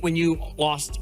when you lost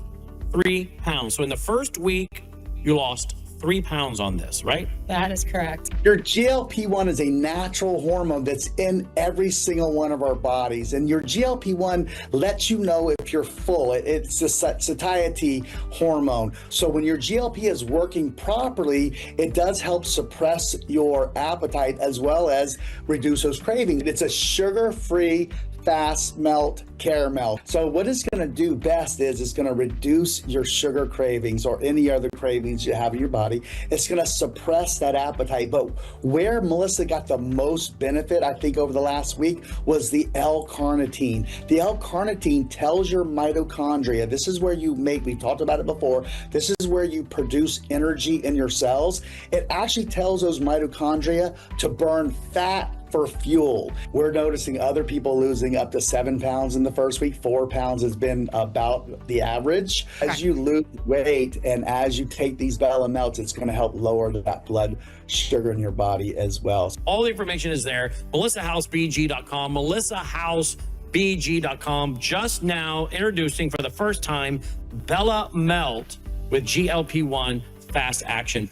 3 pounds. So in the first week, you lost 3 pounds on this, right? That is correct. Your GLP-1 is a natural hormone that's in every single one of our bodies. And your GLP-1 lets you know if you're full. It's a satiety hormone. So when your GLP is working properly, it does help suppress your appetite as well as reduce those cravings. It's a sugar-free fast melt caramel. So what it's going to do best is it's going to reduce your sugar cravings or any other cravings you have in your body. It's going to suppress that appetite. But where Melissa got the most benefit, I think, over the last week was the L-carnitine. The L-carnitine tells your mitochondria, this is where you make, we've talked about it before, this is where you produce energy in your cells. It actually tells those mitochondria to burn fat for fuel. We're noticing other people losing up to 7 pounds in the first week. 4 pounds has been about the average. As you lose weight and as you take these Bella Melts, it's going to help lower that blood sugar in your body as well. All the information is there. MelissaHouseBG.com, MelissaHouseBG.com. Just now introducing for the first time Bella Melt with GLP-1 Fast Action.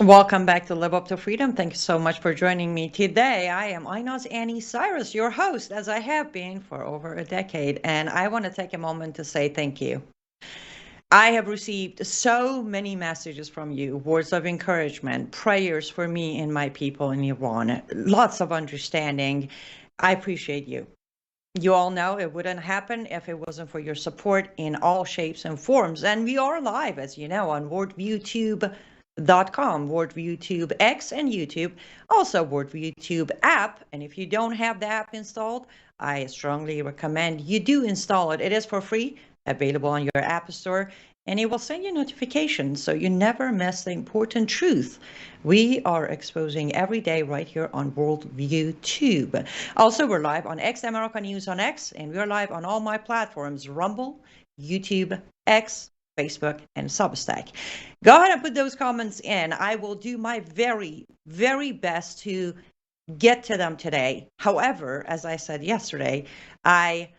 Welcome back to Live Up to Freedom. Thank you so much for joining me today. I am Aynaz Anni Cyrus, your host, as I have been for over a decade, and I want to take a moment to say thank you. I have received so many messages from you, words of encouragement, prayers for me and my people in Iran, lots of understanding. I appreciate you. You all know it wouldn't happen if it wasn't for your support in all shapes and forms. And we are live, as you know, on WorldViewTube.com, WorldViewTube X and YouTube, also WorldViewTube app. And if you don't have the app installed, I strongly recommend you do install it. It is for free, available on your app store, and it will send you notifications so you never miss the important truth we are exposing every day right here on WorldViewTube. Also, we're live on X America News on X, and we're live on all my platforms: Rumble, YouTube, X, Facebook, and Substack. Go ahead and put those comments in. I will do my very, very best to get to them today. However, as I said yesterday, I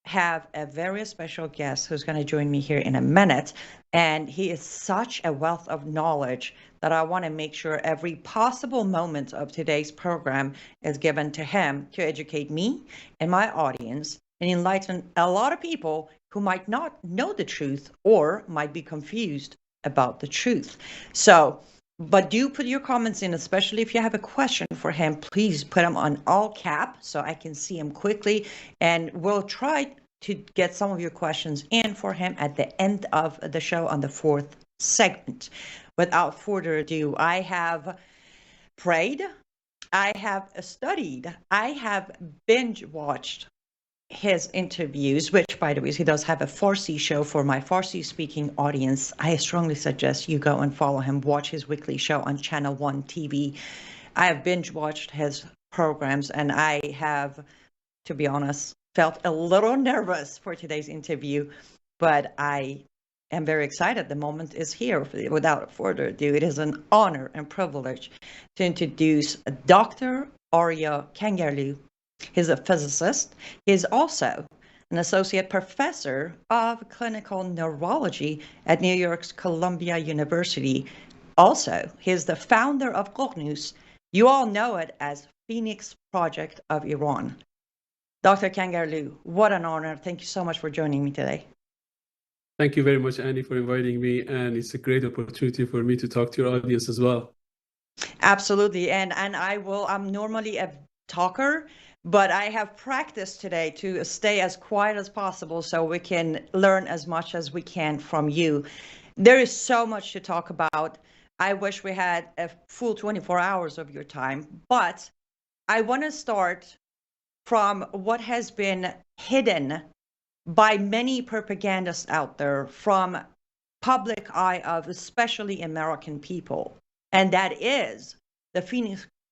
have a very special guest who's going to join me here in a minute, and he is such a wealth of knowledge that I want to make sure every possible moment of today's program is given to him to educate me and my audience and enlighten a lot of people who might not know the truth or might be confused about the truth. So, but do put your comments in, especially if you have a question for him. Please put them on all cap so I can see them quickly, and we'll try to get some of your questions in for him at the end of the show on the fourth segment. Without further ado, I have prayed, I have studied, I have binge watched his interviews, which, by the way, he does have a Farsi show for my Farsi speaking audience. I strongly suggest you go and follow him, watch his weekly show on Channel 1 TV. I have binge watched his programs, and I have, to be honest, felt a little nervous for today's interview, but I am very excited. The moment is here. Without further ado, it is an honor and privilege to introduce Dr. Alayar Kangarlu. He's a physicist. He's also an associate professor of clinical neurology at New York's Columbia University. Also, he's the founder of Qur'nus. You all know it as Phoenix Project of Iran. Dr. Kangarlu, what an honor. Thank you so much for joining me today. Thank you very much, Annie, for inviting me. And it's a great opportunity for me to talk to your audience as well. Absolutely. And I'm normally a talker, but I have practiced today to stay as quiet as possible so we can learn as much as we can from you. There is so much to talk about. I wish we had a full 24 hours of your time, but I want to start from what has been hidden by many propagandists out there from public eye of especially American people, and that is the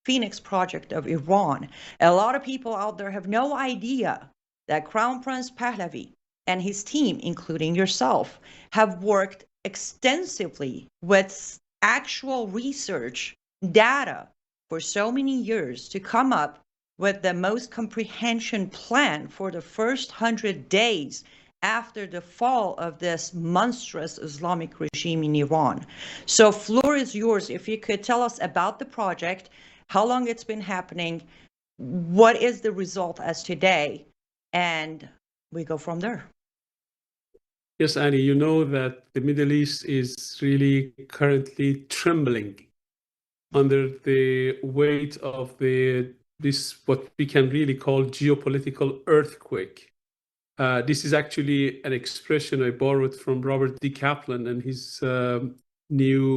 Phoenix Project of Iran. A lot of people out there have no idea that Crown Prince Pahlavi and his team, including yourself, have worked extensively with actual research data for so many years to come up with the most comprehensive plan for the first 100 days after the fall of this monstrous Islamic regime in Iran. So floor is yours. If you could tell us about the project, how long it's been happening, what is the result as today, and we go from there. Yes, Annie, you know that the Middle East is really currently trembling under the weight of this what we can really call geopolitical earthquake. This is actually an expression I borrowed from Robert D. Kaplan and his new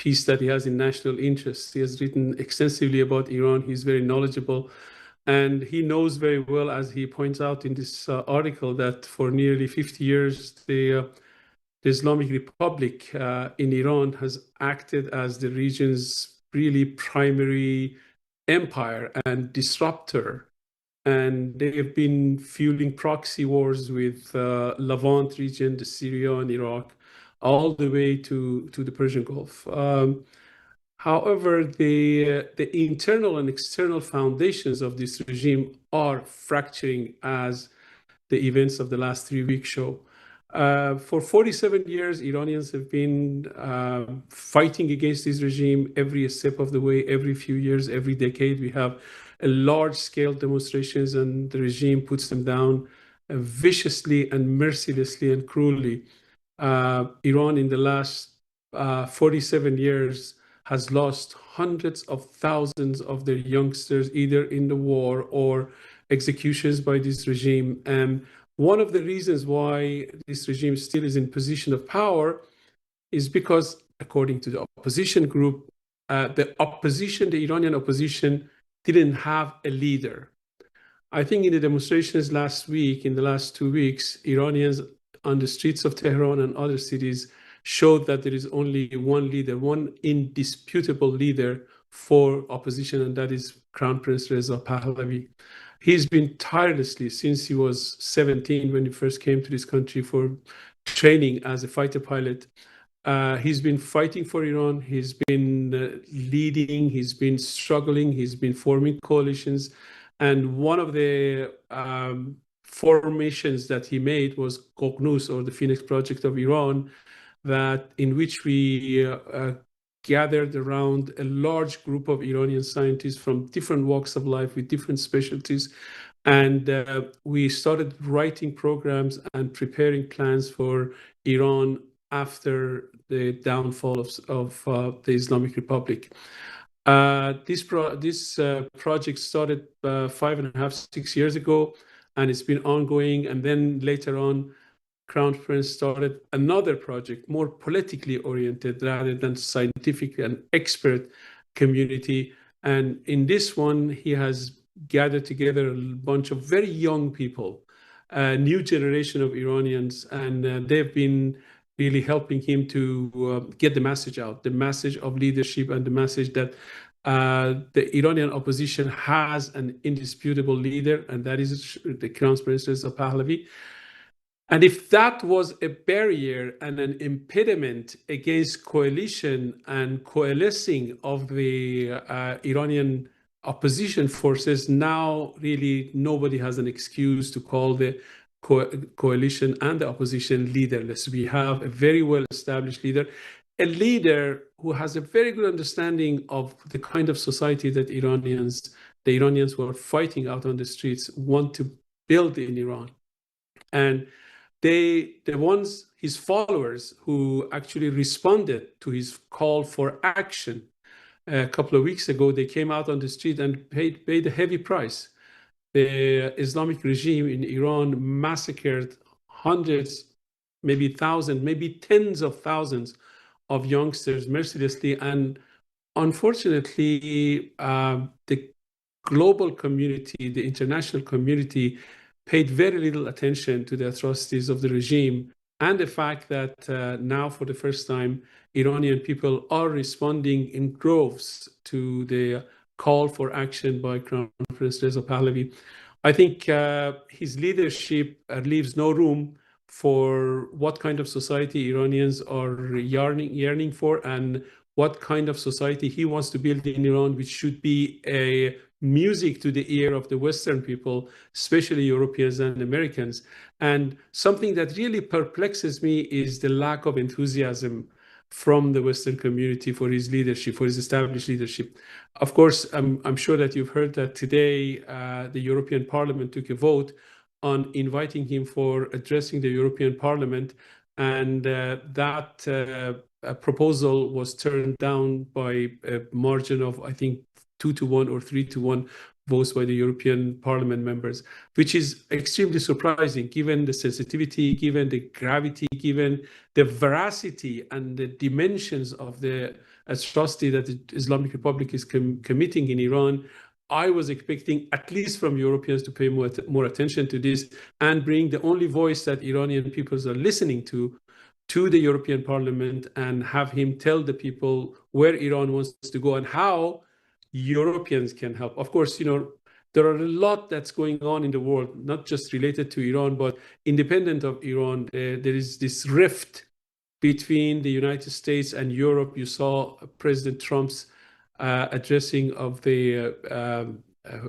piece that he has in National Interest. He has written extensively about Iran. He's very knowledgeable. And he knows very well, as he points out in this article, that for nearly 50 years, the Islamic Republic in Iran has acted as the region's really primary empire and disruptor. And they have been fueling proxy wars with Levant region, the Syria and Iraq, all the way to the Persian Gulf. However, the internal and external foundations of this regime are fracturing, as the events of the last 3 weeks show. For 47 years, Iranians have been fighting against this regime every step of the way. Every few years, every decade, we have large-scale demonstrations, and the regime puts them down viciously and mercilessly and cruelly. Iran, in the last 47 years, has lost hundreds of thousands of their youngsters, either in the war or executions by this regime. And one of the reasons why this regime still is in position of power is because, according to the opposition group, the Iranian opposition, didn't have a leader. I think in the demonstrations last week, in the last 2 weeks, Iranians on the streets of Tehran and other cities showed that there is only one leader, one indisputable leader for opposition, and that is Crown Prince Reza Pahlavi. He's been tirelessly, since he was 17 when he first came to this country for training as a fighter pilot. He's been fighting for Iran. He's been leading. He's been struggling. He's been forming coalitions. And one of the formations that he made was Qoghnus, or the Phoenix Project of Iran, in which we gathered around a large group of Iranian scientists from different walks of life with different specialties. And we started writing programs and preparing plans for Iran after the downfall of the Islamic Republic. This project started 5.5, 6 years ago, and it's been ongoing. And then later on, Crown Prince started another project, more politically oriented rather than scientific and expert community. And in this one, he has gathered together a bunch of very young people, a new generation of Iranians, and they've been really helping him to get the message out, the message of leadership and the message that the Iranian opposition has an indisputable leader, and that is the Crown Prince Reza Pahlavi. And if that was a barrier and an impediment against coalition and coalescing of the Iranian opposition forces, now really nobody has an excuse to call the coalition and the opposition leaderless. We have a very well-established leader, a leader who has a very good understanding of the kind of society that the Iranians who are fighting out on the streets want to build in Iran. And his followers who actually responded to his call for action a couple of weeks ago, they came out on the street and paid a heavy price. The Islamic regime in Iran massacred hundreds, maybe thousands, maybe tens of thousands of youngsters mercilessly. And unfortunately, the global community, the international community, paid very little attention to the atrocities of the regime and the fact that now, for the first time, Iranian people are responding in droves to the call for action by Crown Prince Reza Pahlavi. I think his leadership leaves no room for what kind of society Iranians are yearning for, and what kind of society he wants to build in Iran, which should be a music to the ear of the Western people, especially Europeans and Americans. And something that really perplexes me is the lack of enthusiasm from the Western community for his leadership, for his established leadership. Of course, I'm sure that you've heard that today the European Parliament took a vote on inviting him for addressing the European Parliament, and that proposal was turned down by a margin of, I think, 2-1 or 3-1 votes by the European Parliament members, which is extremely surprising given the sensitivity, given the gravity, given the veracity and the dimensions of the atrocity that the Islamic Republic is committing in Iran. I was expecting, at least from Europeans, to pay more attention to this and bring the only voice that Iranian peoples are listening to the European Parliament, and have him tell the people where Iran wants to go and how Europeans can help. Of course, there are a lot that's going on in the world, not just related to Iran, but independent of Iran. There is this rift between the United States and Europe. You saw President Trump's addressing of the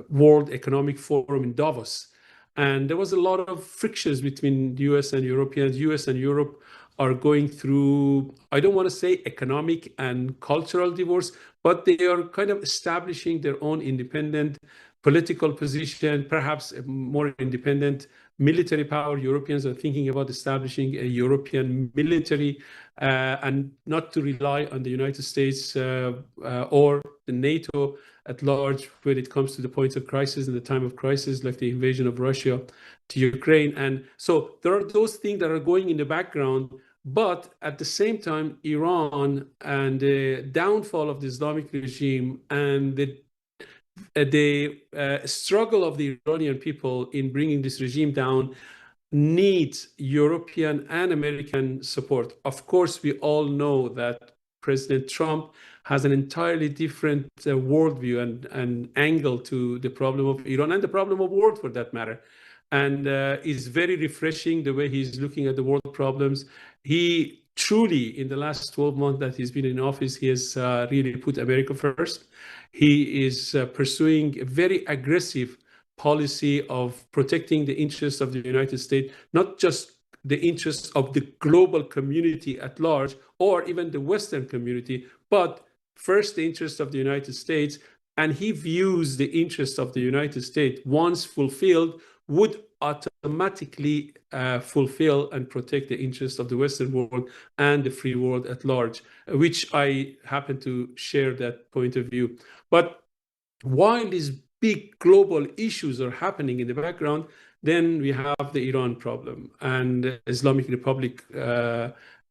World Economic Forum in Davos. And there was a lot of frictions between the US and Europeans. US and Europe are going through, I don't want to say economic and cultural divorce, but they are kind of establishing their own independent political position, perhaps a more independent military power. Europeans are thinking about establishing a European military and not to rely on the United States or the NATO at large when it comes to the points of crisis and the time of crisis, like the invasion of Russia to Ukraine. And so there are those things that are going in the background. But at the same time, Iran and the downfall of the Islamic regime and the struggle of the Iranian people in bringing this regime down needs European and American support. Of course, we all know that President Trump has an entirely different worldview and angle to the problem of Iran and the problem of the world, for that matter. And it's very refreshing the way he's looking at the world problems. He truly, in the last 12 months that he's been in office, he has really put America first. He is pursuing a very aggressive policy of protecting the interests of the United States, not just the interests of the global community at large, or even the Western community, but first the interests of the United States. And he views the interests of the United States, once fulfilled, would automatically fulfill and protect the interests of the Western world and the free world at large, which I happen to share that point of view. But while these big global issues are happening in the background, then we have the Iran problem. And the Islamic Republic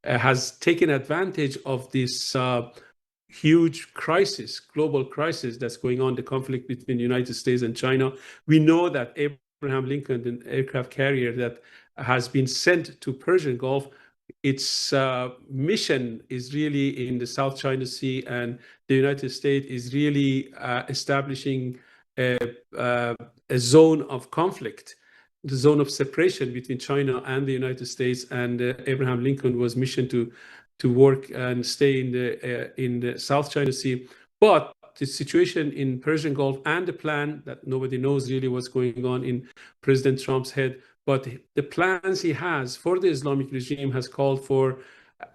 has taken advantage of this huge crisis, global crisis that's going on, the conflict between the United States and China. We know that Abraham Lincoln, an aircraft carrier that has been sent to Persian Gulf, its mission is really in the South China Sea, and the United States is really establishing a zone of conflict, the zone of separation between China and the United States. And Abraham Lincoln was missioned to work and stay in the South China Sea. But the situation in Persian Gulf and the plan that nobody knows really what's going on in President Trump's head, but the plans he has for the Islamic regime has called for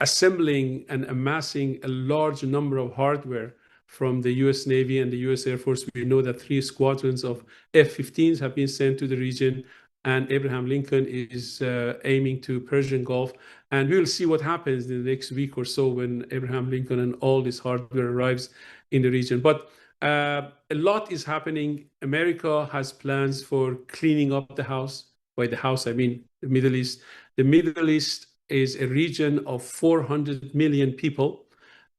assembling and amassing a large number of hardware from the US Navy and the US Air Force. We know that 3 squadrons of F-15s have been sent to the region, and Abraham Lincoln is aiming to Persian Gulf. And we'll see what happens in the next week or so when Abraham Lincoln and all this hardware arrives in the region. But a lot is happening. America has plans for cleaning up the house. By the house, I mean the Middle East. The Middle East is a region of 400 million people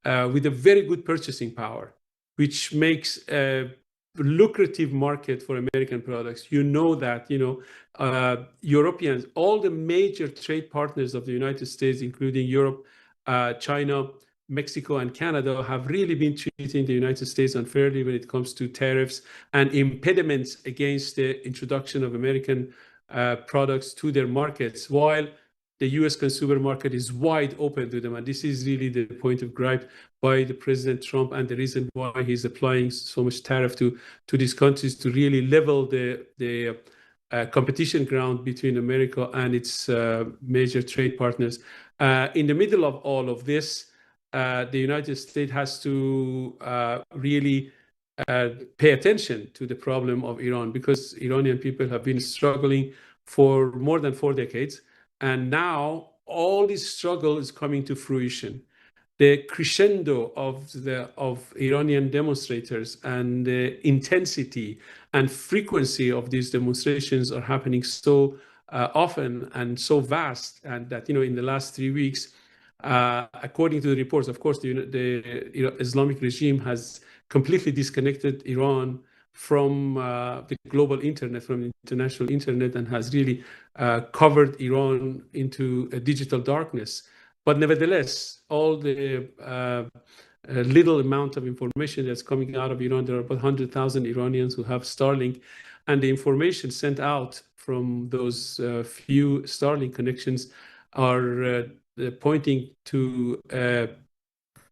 with a very good purchasing power, which makes a lucrative market for American products. You know that, Europeans, all the major trade partners of the United States, including Europe, China, Mexico and Canada have really been treating the United States unfairly when it comes to tariffs and impediments against the introduction of American products to their markets, while the US consumer market is wide open to them. And this is really the point of gripe by the President Trump, and the reason why he's applying so much tariff to these countries, to really level the competition ground between America and its major trade partners. In the middle of all of this, the United States has to really pay attention to the problem of Iran, because Iranian people have been struggling for more than 4 decades. And now all this struggle is coming to fruition. The crescendo of Iranian demonstrators and the intensity and frequency of these demonstrations are happening so often and so vast, and that, in the last 3 weeks, according to the reports, of course, the Islamic regime has completely disconnected Iran from the global internet, from the international internet, and has really covered Iran into a digital darkness. But nevertheless, all the little amount of information that's coming out of Iran, there are about 100,000 Iranians who have Starlink, and the information sent out from those few Starlink connections are pointing to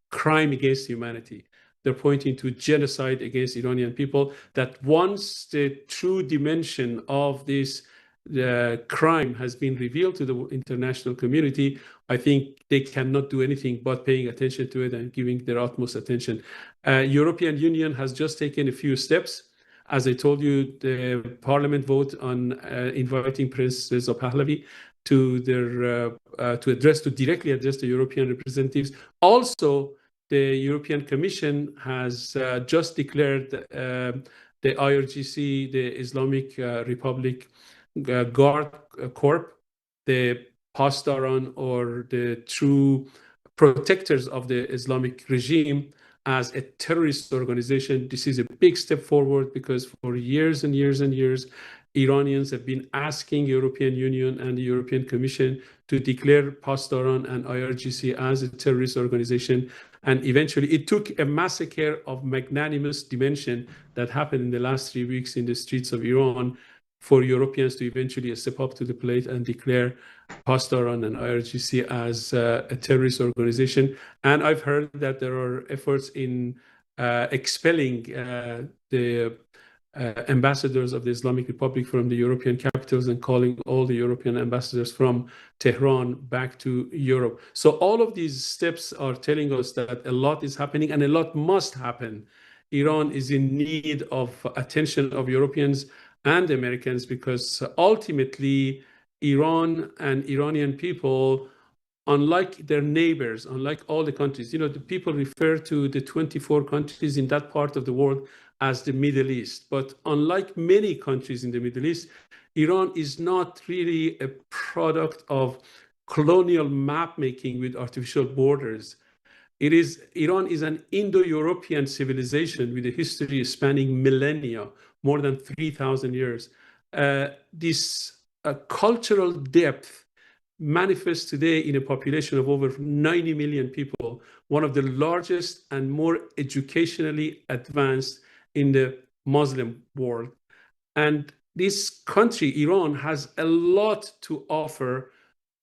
crime against humanity. They're pointing to genocide against Iranian people, that once the true dimension of this crime has been revealed to the international community, I think they cannot do anything but paying attention to it and giving their utmost attention. European Union has just taken a few steps. As I told you, the parliament vote on inviting Prince Reza Pahlavi to directly address the European representatives. Also, the European Commission has just declared the IRGC, the Islamic Republic Guard Corps, the Pasdaran, or the true protectors of the Islamic regime, as a terrorist organization. This is a big step forward, because for years and years and years, Iranians have been asking European Union and the European Commission to declare Pasdaran and IRGC as a terrorist organization. And eventually it took a massacre of magnanimous dimension that happened in the last 3 weeks in the streets of Iran for Europeans to eventually step up to the plate and declare Pasdaran and IRGC as a terrorist organization. And I've heard that there are efforts in expelling the ambassadors of the Islamic Republic from the European capitals, and calling all the European ambassadors from Tehran back to Europe. So all of these steps are telling us that a lot is happening, and a lot must happen. Iran is in need of attention of Europeans and Americans, because ultimately Iran and Iranian people, unlike their neighbors, unlike all the countries, the people refer to the 24 countries in that part of the world as the Middle East. But unlike many countries in the Middle East, Iran is not really a product of colonial map making with artificial borders. Iran is an Indo-European civilization with a history spanning millennia, more than 3,000 years. This cultural depth manifests today in a population of over 90 million people, one of the largest and more educationally advanced in the Muslim world. And this country, Iran, has a lot to offer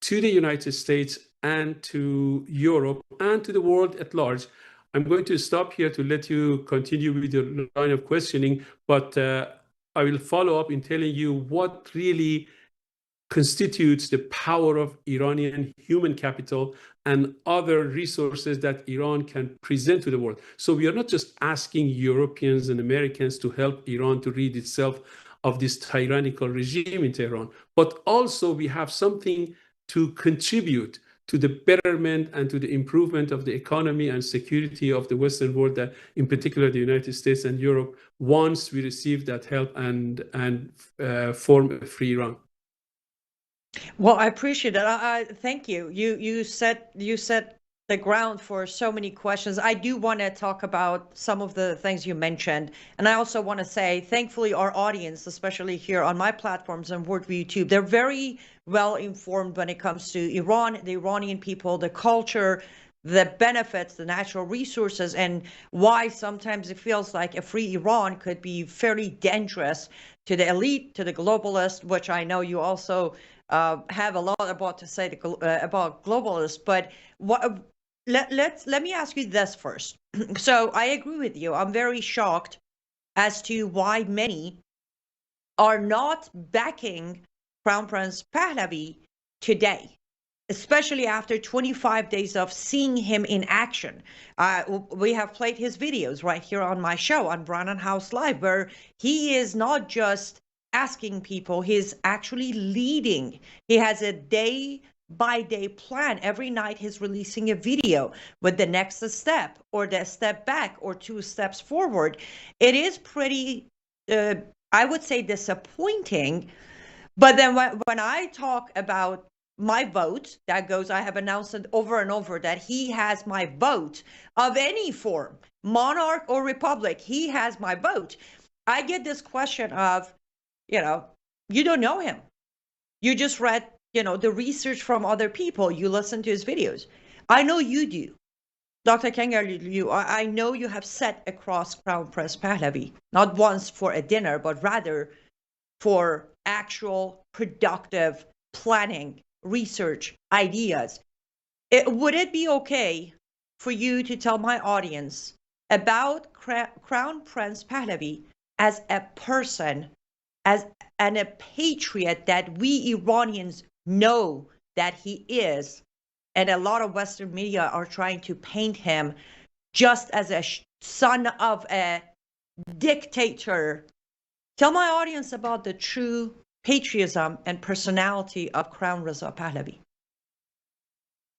to the United States and to Europe and to the world at large. I'm going to stop here to let you continue with your line of questioning, but I will follow up in telling you what really constitutes the power of Iranian human capital and other resources that Iran can present to the world. So we are not just asking Europeans and Americans to help Iran to rid itself of this tyrannical regime in Tehran, but also we have something to contribute to the betterment and to the improvement of the economy and security of the Western world, that in particular the United States and Europe, once we receive that help and form a free Iran. Well, I appreciate it. I thank you. You set the ground for so many questions. I do want to talk about some of the things you mentioned, and I also want to say, thankfully, our audience, especially here on my platforms and Worldview YouTube, they're very well informed when it comes to Iran, the Iranian people, the culture, the benefits, the natural resources, and why sometimes it feels like a free Iran could be fairly dangerous to the elite, to the globalists, which I know you also have a lot about to say about globalists. But let me ask you this first. So I agree with you. I'm very shocked as to why many are not backing Crown Prince Pahlavi today, especially after 25 days of seeing him in action. We have played his videos right here on my show on Brown House Live, where he is not just asking people, he's actually leading. He has a day-by-day plan. Every night he's releasing a video with the next step or the step back or 2 steps forward. It is pretty, I would say, disappointing. But then when I talk about my vote, that goes, I have announced it over and over that he has my vote of any form, monarch or republic, he has my vote. I get this question of, you don't know him. You just read, the research from other people. You listen to his videos. I know you do. Dr. Kangarlu, I know you have sat across Crown Prince Pahlavi, not once for a dinner, but rather for actual productive planning, research, ideas. Would it be okay for you to tell my audience about Crown Prince Pahlavi as a person, and a patriot that we Iranians know that he is, and a lot of Western media are trying to paint him just as a son of a dictator? Tell my audience about the true patriotism and personality of Crown Reza Pahlavi.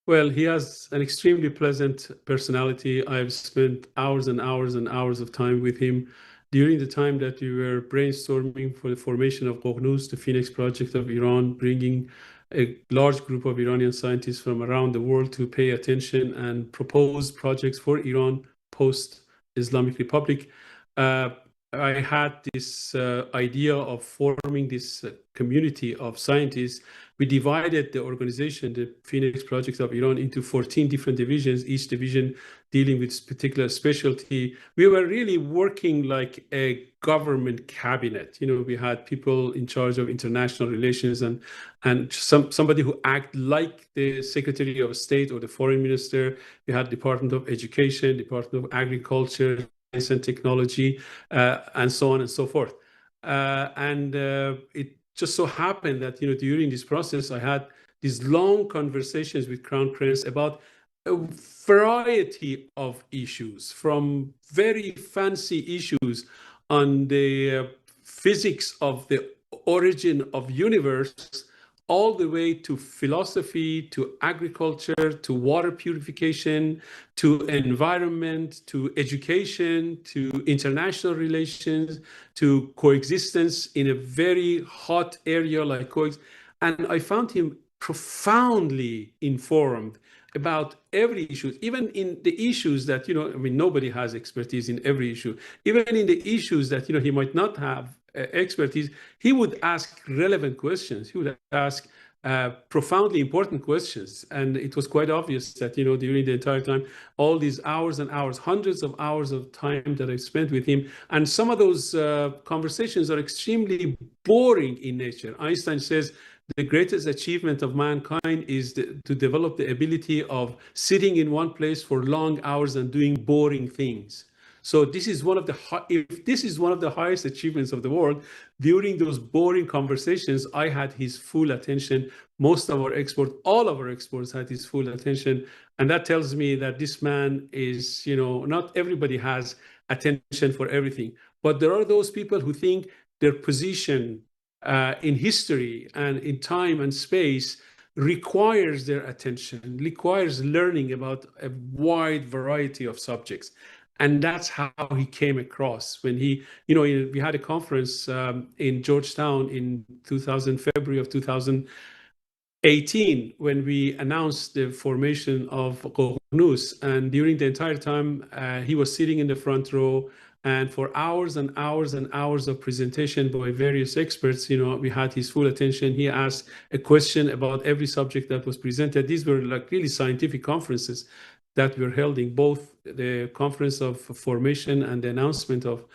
Well, he has an extremely pleasant personality. I've spent hours and hours and hours of time with him during the time that we were brainstorming for the formation of Qoghnus, the Phoenix Project of Iran, bringing a large group of Iranian scientists from around the world to pay attention and propose projects for Iran post-Islamic Republic. I had this idea of forming this community of scientists. We divided the organization, the Phoenix Project of Iran, into 14 different divisions, each division dealing with particular specialty. We were really working like a government cabinet. We had people in charge of international relations and somebody who acted like the Secretary of State or the Foreign Minister. We had Department of Education, Department of Agriculture, Science and Technology, and so on and so forth. It just so happened that, during this process, I had these long conversations with Crown Prince about a variety of issues, from very fancy issues on the physics of the origin of universe, all the way to philosophy, to agriculture, to water purification, to environment, to education, to international relations, to coexistence in a very hot area like coexistence. And I found him profoundly informed about every issue, even in the issues that, nobody has expertise in every issue. Even in the issues that, he might not have expertise, he would ask relevant questions. He would ask profoundly important questions. And it was quite obvious that, during the entire time, all these hours and hours, hundreds of hours of time that I spent with him, and some of those conversations are extremely boring in nature. Einstein says the greatest achievement of mankind is to develop the ability of sitting in one place for long hours and doing boring things. So this is if this is one of the highest achievements of the world, during those boring conversations, I had his full attention. Most of our experts, all of our experts had his full attention. And that tells me that this man is, not everybody has attention for everything. But there are those people who think their position in history and in time and space requires their attention, requires learning about a wide variety of subjects. And that's how he came across when we had a conference in Georgetown in February of 2018, when we announced the formation of Qoghnus. And during the entire time, he was sitting in the front row. And for hours and hours and hours of presentation by various experts, we had his full attention. He asked a question about every subject that was presented. These were like really scientific conferences. that were held in both the Conference of Formation and the announcement of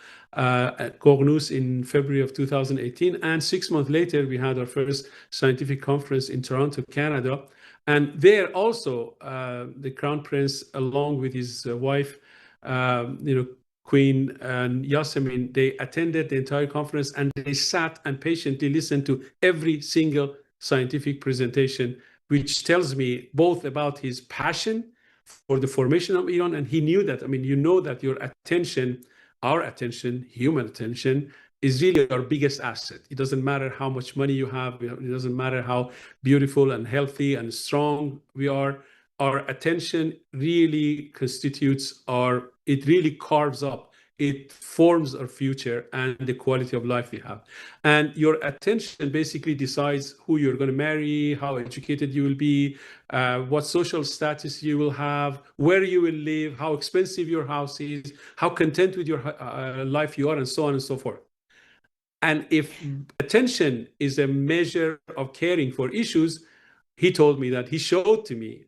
Cornus in February of 2018. And 6 months later, we had our first scientific conference in Toronto, Canada. And there also, the Crown Prince, along with his wife, Queen and Yasemin, they attended the entire conference, and they sat and patiently listened to every single scientific presentation, which tells me both about his passion for the formation of Iran, and he knew that. I mean, you know that your attention, our attention, human attention, is really our biggest asset. It doesn't matter how much money you have. It doesn't matter how beautiful and healthy and strong we are. Our attention really constitutes it really carves up, it forms our future and the quality of life we have. And your attention basically decides who you're going to marry, how educated you will be, what social status you will have, where you will live, how expensive your house is, how content with your life you are, and so on and so forth. And if attention is a measure of caring for issues, he told me that he showed to me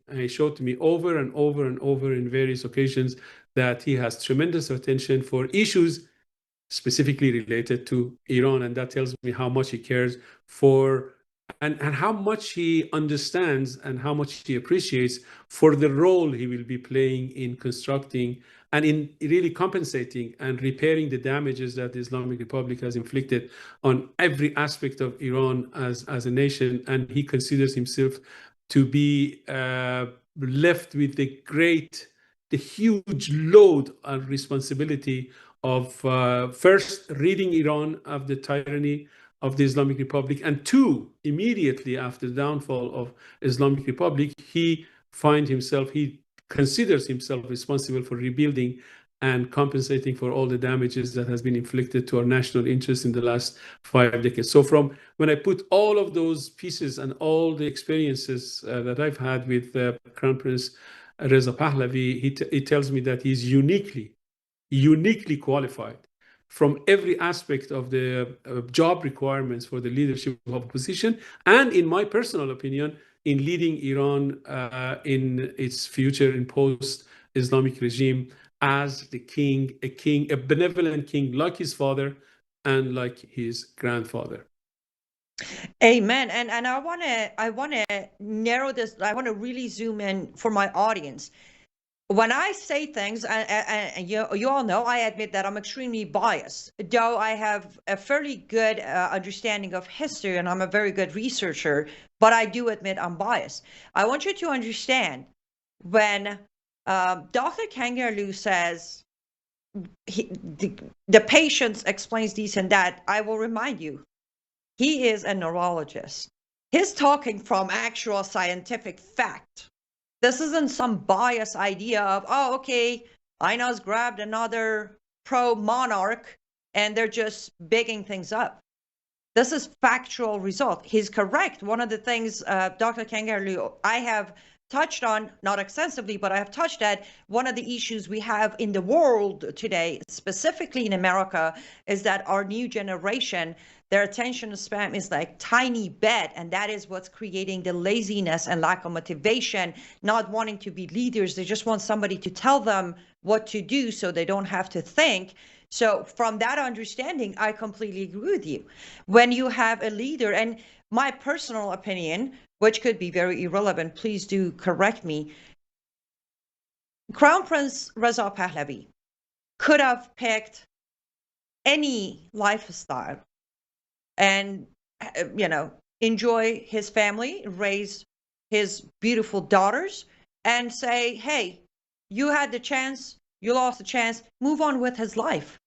over and over and over in various occasions that he has tremendous attention for issues specifically related to Iran. And that tells me how much he cares for and how much he understands and how much he appreciates for the role he will be playing in constructing and in really compensating and repairing the damages that the Islamic Republic has inflicted on every aspect of Iran as a nation. And he considers himself to be left with the huge load of responsibility of first ridding Iran of the tyranny of the Islamic Republic, and two, immediately after the downfall of Islamic Republic, he considers himself responsible for rebuilding and compensating for all the damages that has been inflicted to our national interests in the last 5 decades. So from when I put all of those pieces and all the experiences that I've had with Crown Prince Reza Pahlavi, he tells me that he's uniquely qualified from every aspect of the job requirements for the leadership of opposition, and in my personal opinion, in leading Iran in its future in post-Islamic regime as the king, a benevolent king like his father and like his grandfather. Amen. And I wanna narrow this. I want to really zoom in for my audience. When I say things, and you all know, I admit that I'm extremely biased, though I have a fairly good understanding of history and I'm a very good researcher, but I do admit I'm biased. I want you to understand when Dr. Kangarlu says the patient explains this and that, I will remind you, he is a neurologist. He's talking from actual scientific fact. This isn't some biased idea of, oh, okay, Aynaz grabbed another pro-monarch and they're just bigging things up. This is factual result. He's correct. One of the things, Dr. Kangarlu, I have touched on, not extensively, but I have touched at one of the issues we have in the world today, specifically in America, is that our new generation, their attention span is like tiny bit, and that is what's creating the laziness and lack of motivation, not wanting to be leaders. They just want somebody to tell them what to do so they don't have to think. So from that understanding, I completely agree with you. When you have a leader, and my personal opinion, which could be very irrelevant, please do correct me, Crown Prince Reza Pahlavi could have picked any lifestyle and, enjoy his family, raise his beautiful daughters, and say, hey, you had the chance, you lost the chance, move on with his life.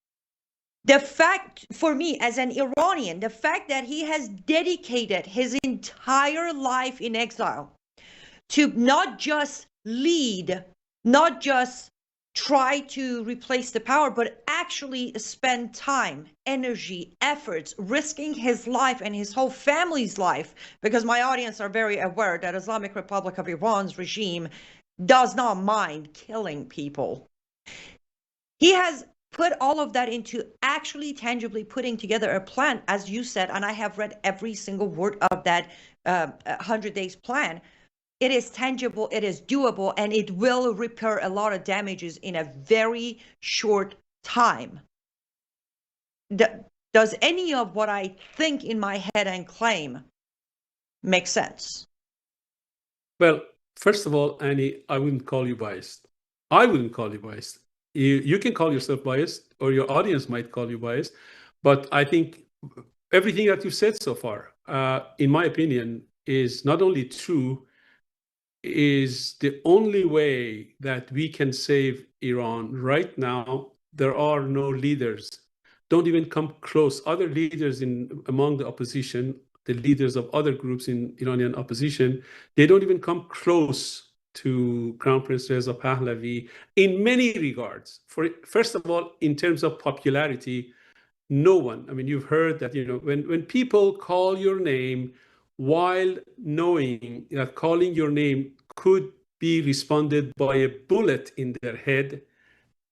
The fact, for me as an Iranian, the fact that he has dedicated his entire life in exile to not just lead, not just try to replace the power, but actually spend time, energy, efforts, risking his life and his whole family's life, because my audience are very aware that Islamic Republic of Iran's regime does not mind killing people. He has put all of that into actually tangibly putting together a plan, as you said, and I have read every single word of that 100 days plan. it is tangible, it is doable, and it will repair a lot of damages in a very short time. Does any of what I think in my head and claim make sense? Well, first of all, Annie, I wouldn't call you biased. I wouldn't call you biased. You can call yourself biased, or your audience might call you biased. But I think everything that you've said so far, in my opinion, is not only true, is the only way that we can save Iran right now. There are no leaders. Don't even come close. Other leaders among the opposition, the leaders of other groups in Iranian opposition, they don't even come close to Crown Prince Reza Pahlavi in many regards. First of all, in terms of popularity, no one. I mean, you've heard that, when people call your name while knowing that calling your name could be responded by a bullet in their head,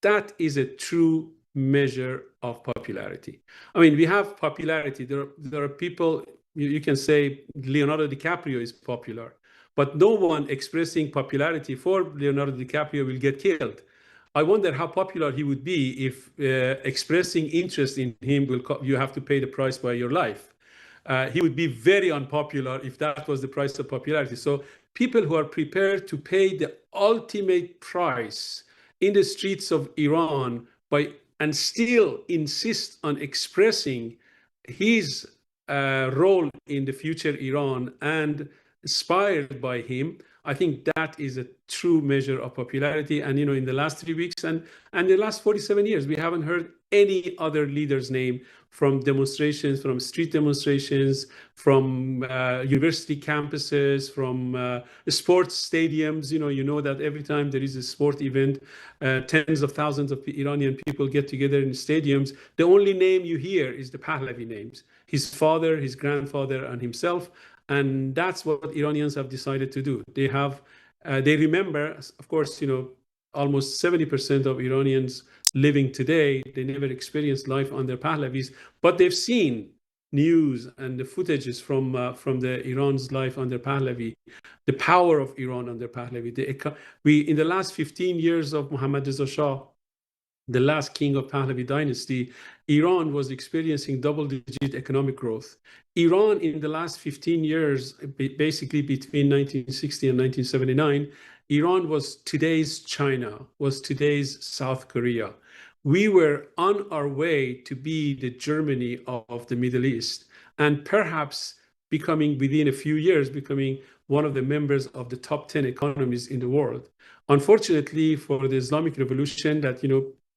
that is a true measure of popularity. I mean, we have popularity. There are people, you can say Leonardo DiCaprio is popular, but no one expressing popularity for Leonardo DiCaprio will get killed. I wonder how popular he would be if expressing interest in him you have to pay the price by your life. He would be very unpopular if that was the price of popularity. So people who are prepared to pay the ultimate price in the streets of Iran and still insist on expressing his role in the future Iran and inspired by him, I think that is a true measure of popularity. And, in the last 3 weeks and the last 47 years, we haven't heard any other leader's name from demonstrations, from street demonstrations, from university campuses, from sports stadiums. You know that every time there is a sport event, tens of thousands of Iranian people get together in stadiums. The only name you hear is the Pahlavi names, his father, his grandfather, and himself. And that's what Iranians have decided to do. They remember, of course, almost 70% of Iranians living today, they never experienced life under Pahlavis, but they've seen news and the footages from the Iran's life under Pahlavi, the power of Iran under Pahlavi. In the last 15 years of Mohammad Reza Shah, the last king of Pahlavi dynasty, Iran was experiencing double-digit economic growth. Iran in the last 15 years, basically between 1960 and 1979, Iran was today's China, was today's South Korea. We were on our way to be the Germany of the Middle East, and perhaps within a few years, becoming one of the members of the top 10 economies in the world. Unfortunately, for the Islamic Revolution that,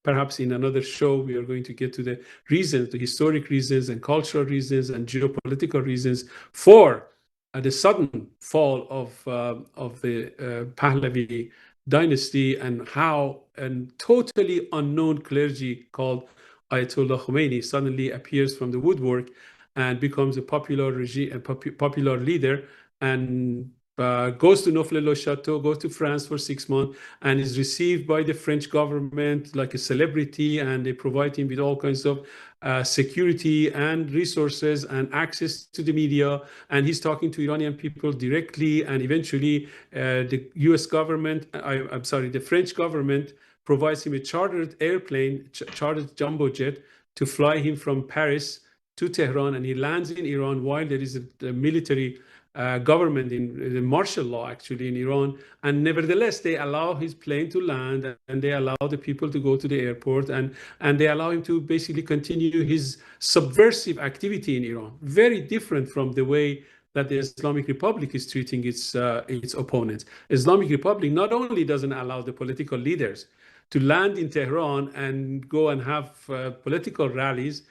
perhaps in another show, we are going to get to the reasons, the historic reasons and cultural reasons and geopolitical reasons for the sudden fall of the Pahlavi dynasty, and how a totally unknown clergy called Ayatollah Khomeini suddenly appears from the woodwork and becomes a popular leader, and goes to Neaufle-le-Château, goes to France for 6 months, and is received by the French government like a celebrity, and they provide him with all kinds of security and resources and access to the media, and he's talking to Iranian people directly, and eventually the US government, the French government provides him a chartered airplane, chartered jumbo jet, to fly him from Paris to Tehran, and he lands in Iran while there is a military government in the martial law actually in Iran, and nevertheless they allow his plane to land, and they allow the people to go to the airport, and they allow him to basically continue his subversive activity in Iran. Very different from the way that the Islamic Republic is treating its opponents. Islamic Republic not only doesn't allow the political leaders to land in Tehran and go and have political rallies,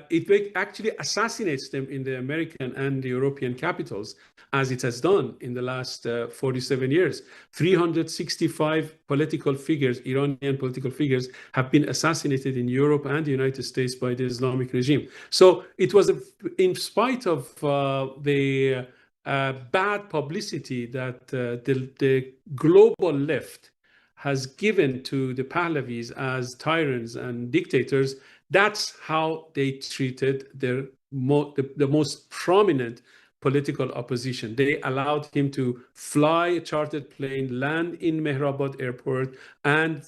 it actually assassinates them in the American and the European capitals, as it has done in the last 47 years. 365 political figures, Iranian political figures, have been assassinated in Europe and the United States by the Islamic regime. So it was, in spite of the bad publicity that the global left has given to the Pahlavis as tyrants and dictators, that's how they treated the most prominent political opposition. They allowed him to fly a chartered plane, land in Mehrabad airport, and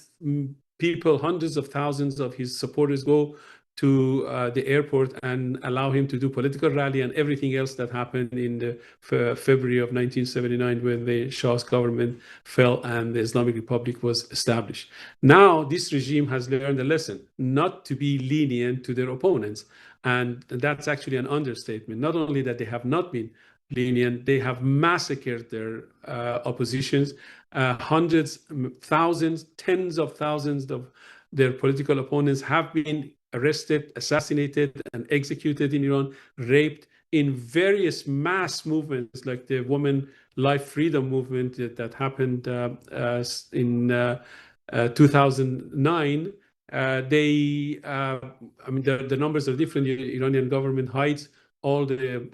people, hundreds of thousands of his supporters, go to the airport and allow him to do political rally and everything else that happened in the February of 1979 when the Shah's government fell and the Islamic Republic was established. Now, this regime has learned a lesson, not to be lenient to their opponents. And that's actually an understatement. Not only that they have not been lenient, they have massacred their oppositions. Hundreds, thousands, tens of thousands of their political opponents have been arrested, assassinated, and executed in Iran, raped in various mass movements like the Women Life Freedom movement that happened in 2009. I mean, the numbers are different. The Iranian government hides all the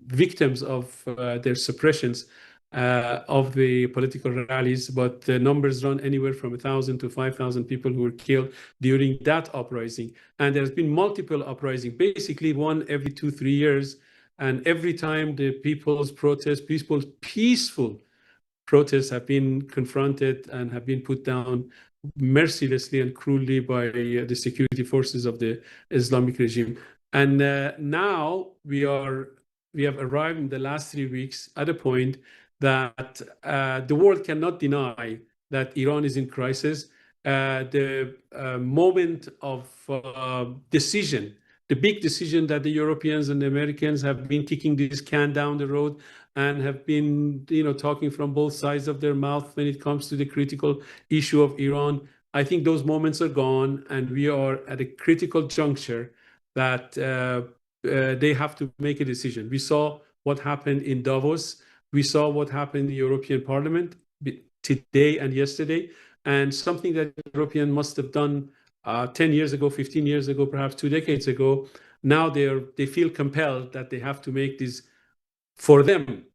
victims of their suppressions of the political rallies, but the numbers run anywhere from 1,000 to 5,000 people who were killed during that uprising. And there's been multiple uprisings, basically one every 2-3 years. And every time the people's peaceful protests have been confronted and have been put down mercilessly and cruelly by the security forces of the Islamic regime. And now we have arrived in the last 3 weeks at a point that the world cannot deny that Iran is in crisis. The moment of decision, the big decision that the Europeans and the Americans have been kicking this can down the road and have been, talking from both sides of their mouth when it comes to the critical issue of Iran. I think those moments are gone, and we are at a critical juncture that they have to make a decision. We saw what happened in Davos. We saw what happened in the European Parliament today and yesterday, and something that Europeans must have done 10 years ago, 15 years ago, perhaps 2 decades ago. Now they feel compelled that they have to make these, for them,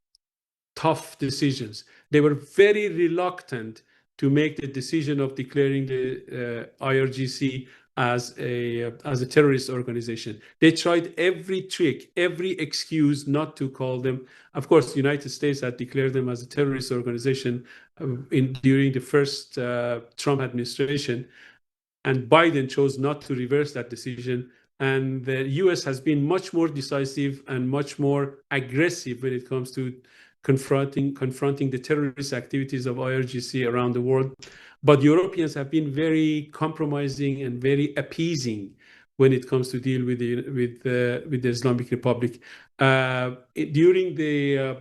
tough decisions. They were very reluctant to make the decision of declaring the IRGC as a terrorist organization. They tried every trick, every excuse not to call them. Of course, the United States had declared them as a terrorist organization during the first Trump administration, and Biden chose not to reverse that decision. And the US has been much more decisive and much more aggressive when it comes to confronting the terrorist activities of IRGC around the world. But Europeans have been very compromising and very appeasing when it comes to deal with the Islamic Republic. During the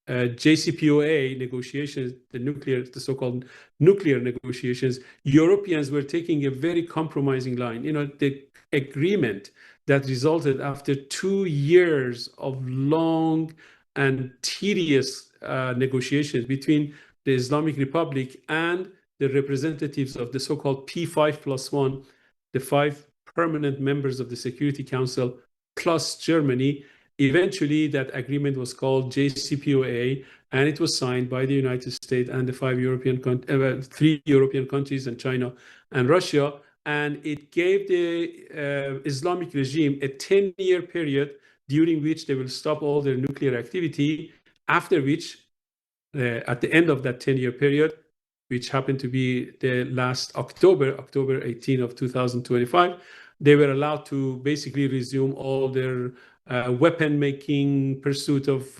JCPOA negotiations, the so-called nuclear negotiations, Europeans were taking a very compromising line. The agreement that resulted after 2 years of long and tedious negotiations between the Islamic Republic and the representatives of the so-called P5+1, the 5 permanent members of the Security Council, plus Germany. Eventually, that agreement was called JCPOA, and it was signed by the United States and the 3 European countries and China and Russia. And it gave the Islamic regime a 10-year period during which they will stop all their nuclear activity, after which, at the end of that 10-year period, which happened to be the last October 18 of 2025, they were allowed to basically resume all their weapon making, pursuit of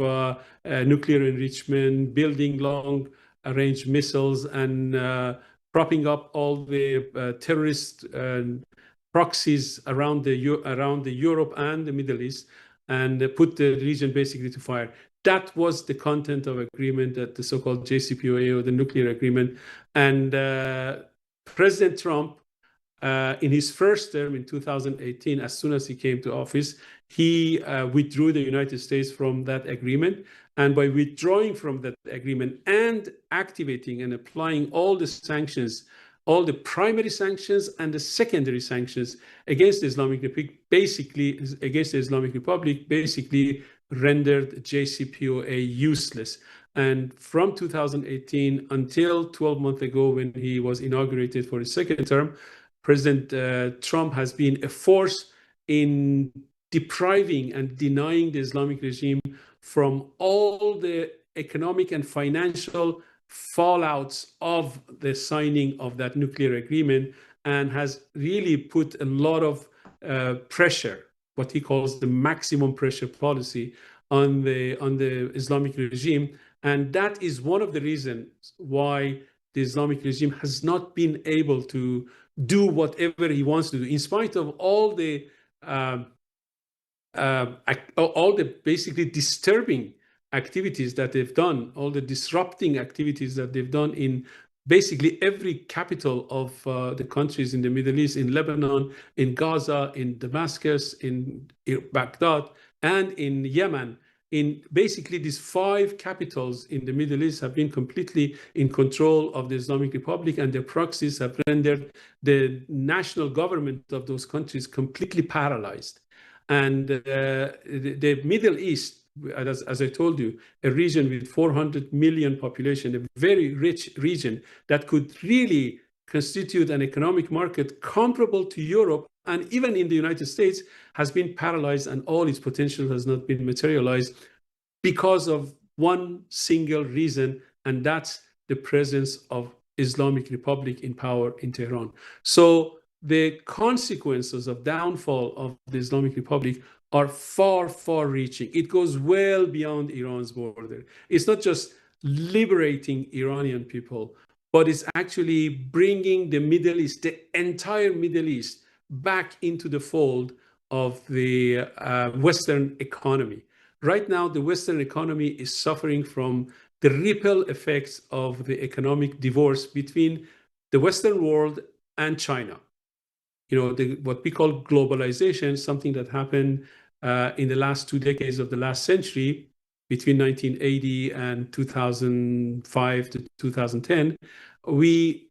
nuclear enrichment, building long-range missiles, and propping up all the terrorist proxies around the Europe and the Middle East, and put the region basically to fire. That was the content of agreement, that the so-called JCPOA, or the nuclear agreement. And President Trump, in his first term in 2018, as soon as he came to office, he withdrew the United States from that agreement. And by withdrawing from that agreement and activating and applying all the sanctions, all the primary sanctions and the secondary sanctions against the Islamic Republic, basically rendered JCPOA useless. And from 2018 until 12 months ago, when he was inaugurated for his second term, President Trump has been a force in depriving and denying the Islamic regime from all the economic and financial fallouts of the signing of that nuclear agreement, and has really put a lot of pressure, what he calls the maximum pressure policy, on the Islamic regime. And that is one of the reasons why the Islamic regime has not been able to do whatever he wants to do, in spite of all the basically disturbing activities that they've done, all the disrupting activities that they've done in basically every capital of the countries in the Middle East, in Lebanon, in Gaza, in Damascus, in Baghdad, and in Yemen. In basically these 5 capitals in the Middle East have been completely in control of the Islamic Republic, and their proxies have rendered the national government of those countries completely paralyzed. And the Middle East, as I told you, a region with 400 million population, a very rich region that could really constitute an economic market comparable to Europe and even in the United States, has been paralyzed, and all its potential has not been materialized because of one single reason, and that's the presence of Islamic Republic in power in Tehran. So the consequences of downfall of the Islamic Republic are far, far reaching. It goes well beyond Iran's border. It's not just liberating Iranian people, but it's actually bringing the Middle East, the entire Middle East, back into the fold of the Western economy. Right now, the Western economy is suffering from the ripple effects of the economic divorce between the Western world and China. You know, what we call globalization, something that happened in the last 2 decades of the last century, between 1980 and 2005 to 2010, we,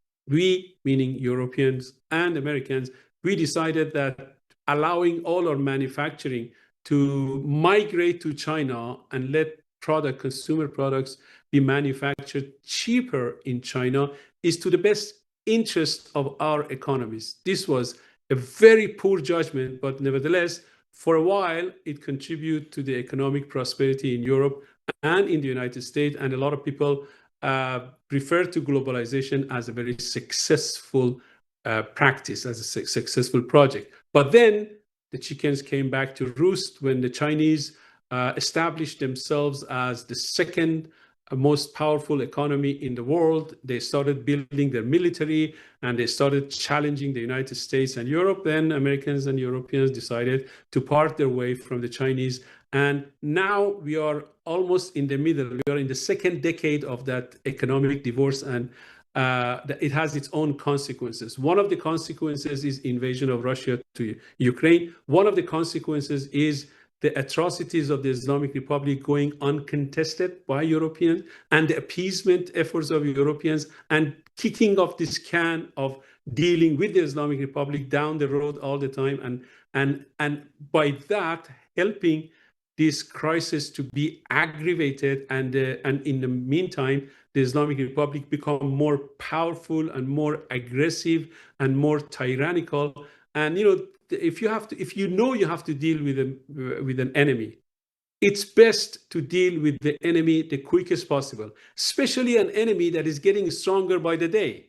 meaning Europeans and Americans, we decided that allowing all our manufacturing to migrate to China and let consumer products be manufactured cheaper in China is to the best interest of our economies. This was a very poor judgment, but nevertheless, for a while, it contributed to the economic prosperity in Europe and in the United States. And a lot of people refer to globalization as a very successful practice, as a successful project. But then the chickens came back to roost when the Chinese established themselves as the second most powerful economy in the world. They started building their military, and they started challenging the United States and Europe. Then Americans and Europeans decided to part their way from the Chinese. And now we are almost in the middle. We are in the second decade of that economic divorce, and it has its own consequences. One of the consequences is invasion of Russia to Ukraine. One of the consequences is the atrocities of the Islamic Republic going uncontested by Europeans, and the appeasement efforts of Europeans, and kicking off this can of dealing with the Islamic Republic down the road all the time, and by that helping this crisis to be aggravated, and in the meantime, the Islamic Republic become more powerful and more aggressive and more tyrannical. And you know, if you know you have to deal with an enemy, it's best to deal with the enemy the quickest possible, especially an enemy that is getting stronger by the day.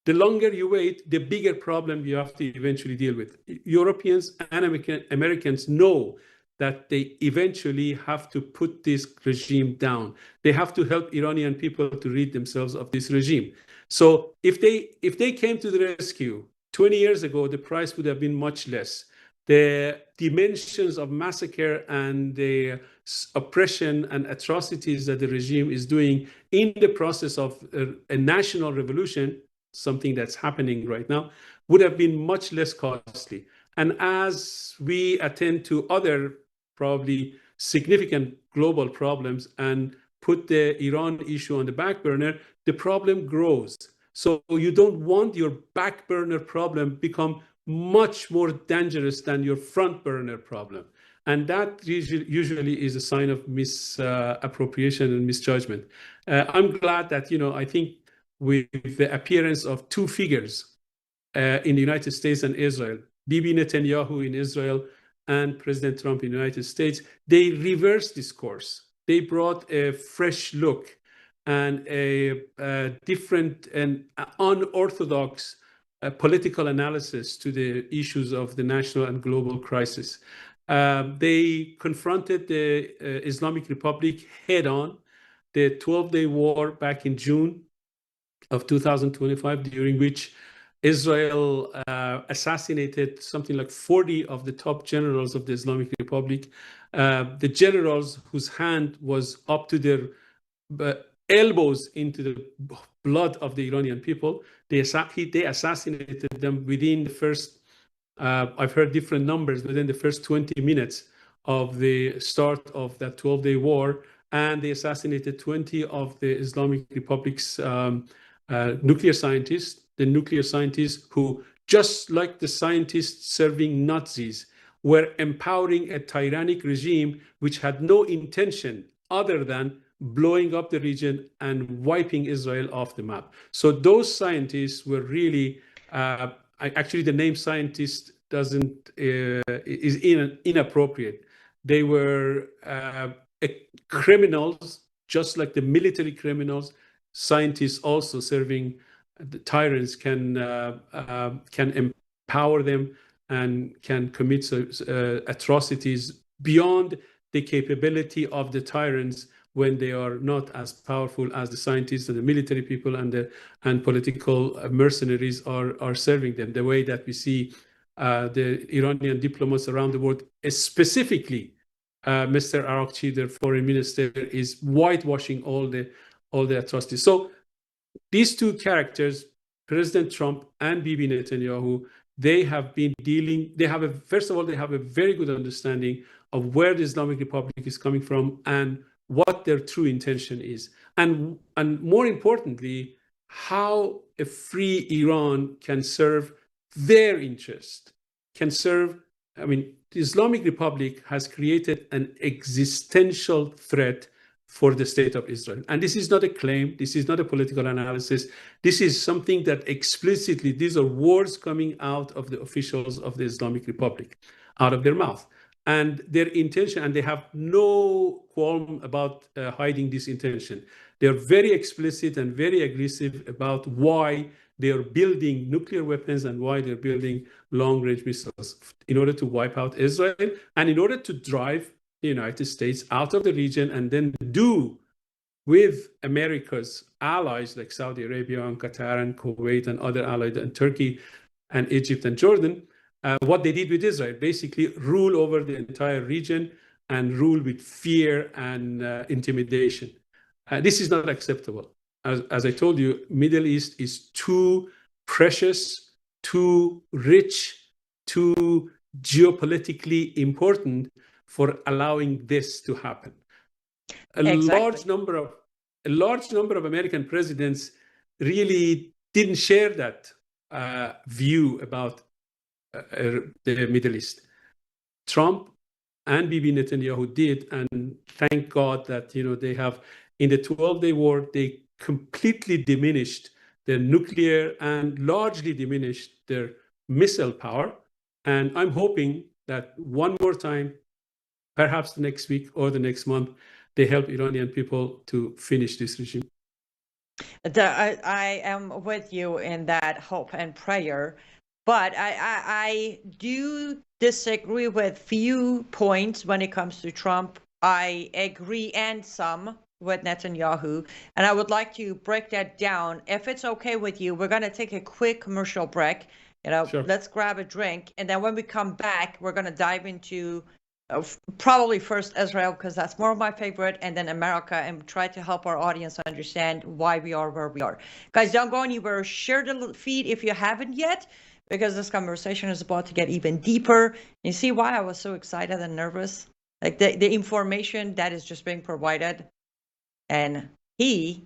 The longer you wait, the bigger problem you have to eventually deal with. Europeans and Americans know that they eventually have to put this regime down. They have to help Iranian people to rid themselves of this regime. So if they came to the rescue 20 years ago, the price would have been much less. The dimensions of massacre and the oppression and atrocities that the regime is doing in the process of a national revolution, something that's happening right now, would have been much less costly. And as we attend to other probably significant global problems and put the Iran issue on the back burner, the problem grows. So you don't want your back burner problem become much more dangerous than your front burner problem. And that usually is a sign of misappropriation and misjudgment. I'm glad that, you know, I think with the appearance of 2 figures in the United States and Israel, Bibi Netanyahu in Israel and President Trump in the United States, they reversed this course. They brought a fresh look and a different and unorthodox political analysis to the issues of the national and global crisis. They confronted the Islamic Republic head on. The 12-day war back in June of 2025, during which Israel assassinated something like 40 of the top generals of the Islamic Republic. The generals whose hand was up to their elbows into the blood of the Iranian people, they assassinated them within the first, I've heard different numbers, within the first 20 minutes of the start of that 12-day war. And they assassinated 20 of the Islamic Republic's nuclear scientists, the nuclear scientists who, just like the scientists serving Nazis, were empowering a tyrannic regime which had no intention other than blowing up the region and wiping Israel off the map. So those scientists were really, actually the name scientist is inappropriate. They were criminals, just like the military criminals. Scientists also serving the tyrants can empower them and can commit atrocities beyond the capability of the tyrants when they are not as powerful as the scientists and the military people and political mercenaries are serving them. The way that we see the Iranian diplomats around the world, specifically Mr. Arakchi, their foreign minister, is whitewashing all the atrocities. So these two characters, President Trump and Bibi Netanyahu, they have been dealing, first of all, they have a very good understanding of where the Islamic Republic is coming from and what their true intention is. And more importantly, how a free Iran can serve their interest, the Islamic Republic has created an existential threat for the state of Israel. And this is not a claim, this is not a political analysis, this is something that explicitly, these are words coming out of the officials of the Islamic Republic, out of their mouth. And their intention, and they have no qualm about hiding this intention. They're very explicit and very aggressive about why they're building nuclear weapons and why they're building long-range missiles in order to wipe out Israel and in order to drive the United States out of the region and then do with America's allies like Saudi Arabia and Qatar and Kuwait and other allies and Turkey and Egypt and Jordan, what they did with Israel, basically rule over the entire region and rule with fear and intimidation. This is not acceptable. As I told you, Middle East is too precious, too rich, too geopolitically important for allowing this to happen. A large number of American presidents really didn't share that view about the Middle East. Trump and Bibi Netanyahu did, and thank God that they have, in the 12-day war, they completely diminished their nuclear and largely diminished their missile power. And I'm hoping that one more time, perhaps the next week or the next month, they help Iranian people to finish this regime. I am with you in that hope and prayer, but I do disagree with few points when it comes to Trump. I agree and some with Netanyahu, and I would like to break that down. If it's okay with you, we're going to take a quick commercial break. Sure. Let's grab a drink, and then when we come back, we're going to dive into probably first Israel, because that's more of my favorite, and then America, and try to help our audience understand why we are where we are. Guys, don't go anywhere. Share the feed if you haven't yet, because this conversation is about to get even deeper. You see why I was so excited and nervous? Like the information that is just being provided. And he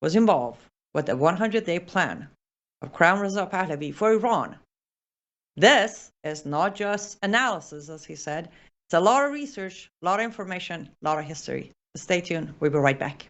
was involved with the 100-day plan of Crown Reza Pahlavi for Iran. This is not just analysis, as he said. It's a lot of research, a lot of information, a lot of history. Stay tuned. We'll be right back.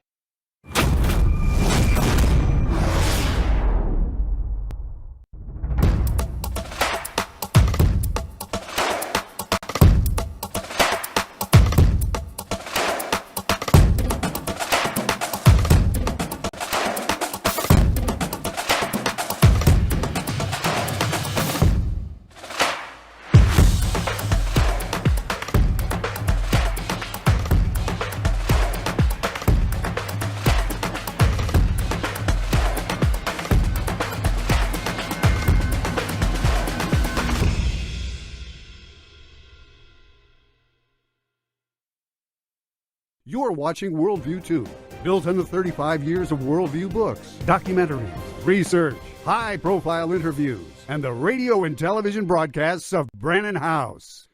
You're watching Worldview 2, built on the 35 years of Worldview books, documentaries, research, high-profile interviews, and the radio and television broadcasts of Brannon House.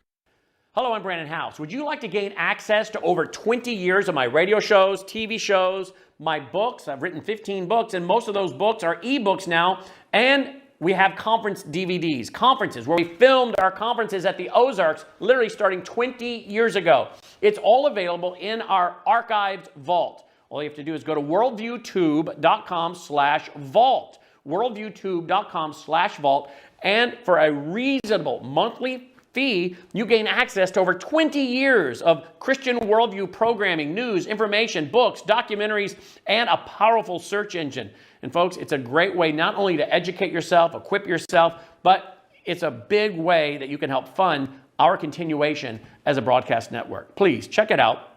Hello, I'm Brannon House. Would you like to gain access to over 20 years of my radio shows, TV shows, my books? I've written 15 books, and most of those books are ebooks now, and we have conference DVDs, conferences where we filmed our conferences at the Ozarks, literally starting 20 years ago. It's all available in our archived vault. All you have to do is go to worldviewtube.com/vault, worldviewtube.com/vault, and for a reasonable monthly fee, you gain access to over 20 years of Christian worldview programming, news, information, books, documentaries, and a powerful search engine. And folks, it's a great way not only to educate yourself, equip yourself, but it's a big way that you can help fund our continuation as a broadcast network. Please check it out.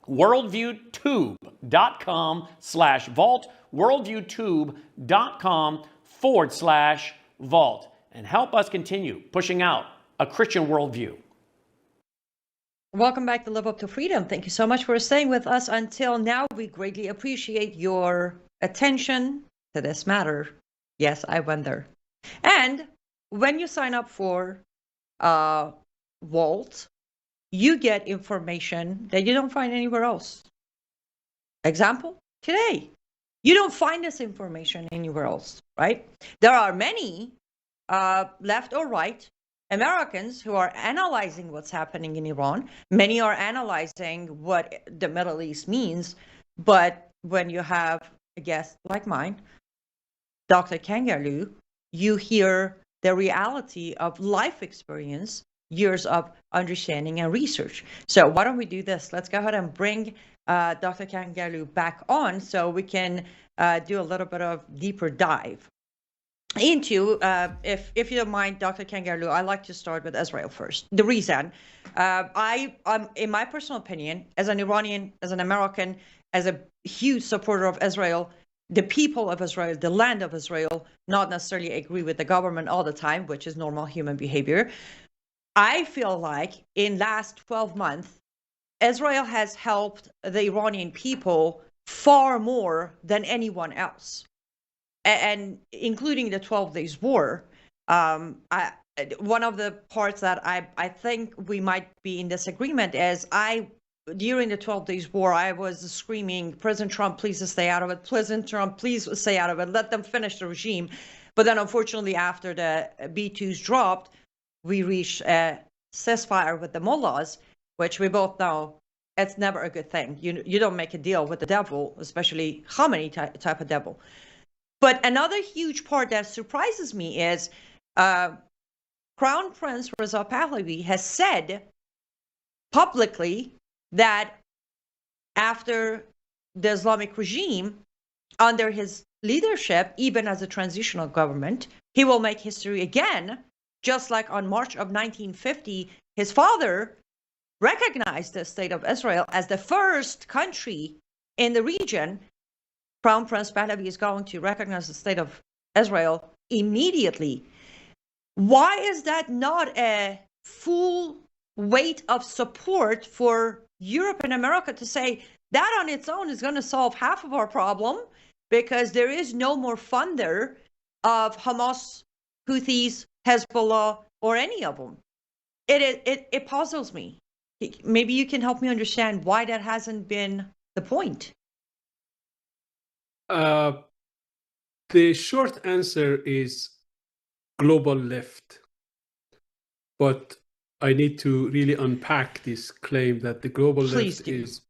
worldviewtube.com/vault, worldviewtube.com/vault, and help us continue pushing out a Christian worldview. Welcome back to Live Up to Freedom. Thank you so much for staying with us until now. We greatly appreciate your attention to this matter. Yes, I went there. And when you sign up for Vault, you get information that you don't find anywhere else. Example, today, you don't find this information anywhere else, right? There are many left or right Americans who are analyzing what's happening in Iran. Many are analyzing what the Middle East means. But when you have a guest like mine, Dr. Kangarlu, you hear the reality of life experience, years of understanding and research. So why don't we do this? Let's go ahead and bring Dr. Kangarlu back on so we can do a little bit of deeper dive into, if you don't mind, Dr. Kangarlu, I like to start with Israel first. The reason, I'm, in my personal opinion, as an Iranian, as an American, as a huge supporter of Israel, the people of Israel, the land of Israel, not necessarily agree with the government all the time, which is normal human behavior. I feel like in last 12 months, Israel has helped the Iranian people far more than anyone else. And including the 12 Days War, one of the parts that I think we might be in disagreement is during the 12 Days War, I was screaming, President Trump, please stay out of it. President Trump, please stay out of it. Let them finish the regime. But then unfortunately, after the B-2s dropped, we reached a ceasefire with the mullahs, which we both know it's never a good thing. You don't make a deal with the devil, especially Khamenei type of devil. But another huge part that surprises me is Crown Prince Reza Pahlavi has said publicly that after the Islamic regime, under his leadership, even as a transitional government, he will make history again, just like on March of 1950, his father recognized the state of Israel as the first country in the region. Crown Prince Pahlavi is going to recognize the state of Israel immediately. Why is that not a full weight of support for Europe and America to say that on its own is going to solve half of our problem, because there is no more funder of Hamas, Houthis, Hezbollah, or any of them? It puzzles me. Maybe you can help me understand why that hasn't been the point. The short answer is global left. But I need to really unpack this claim that the global left is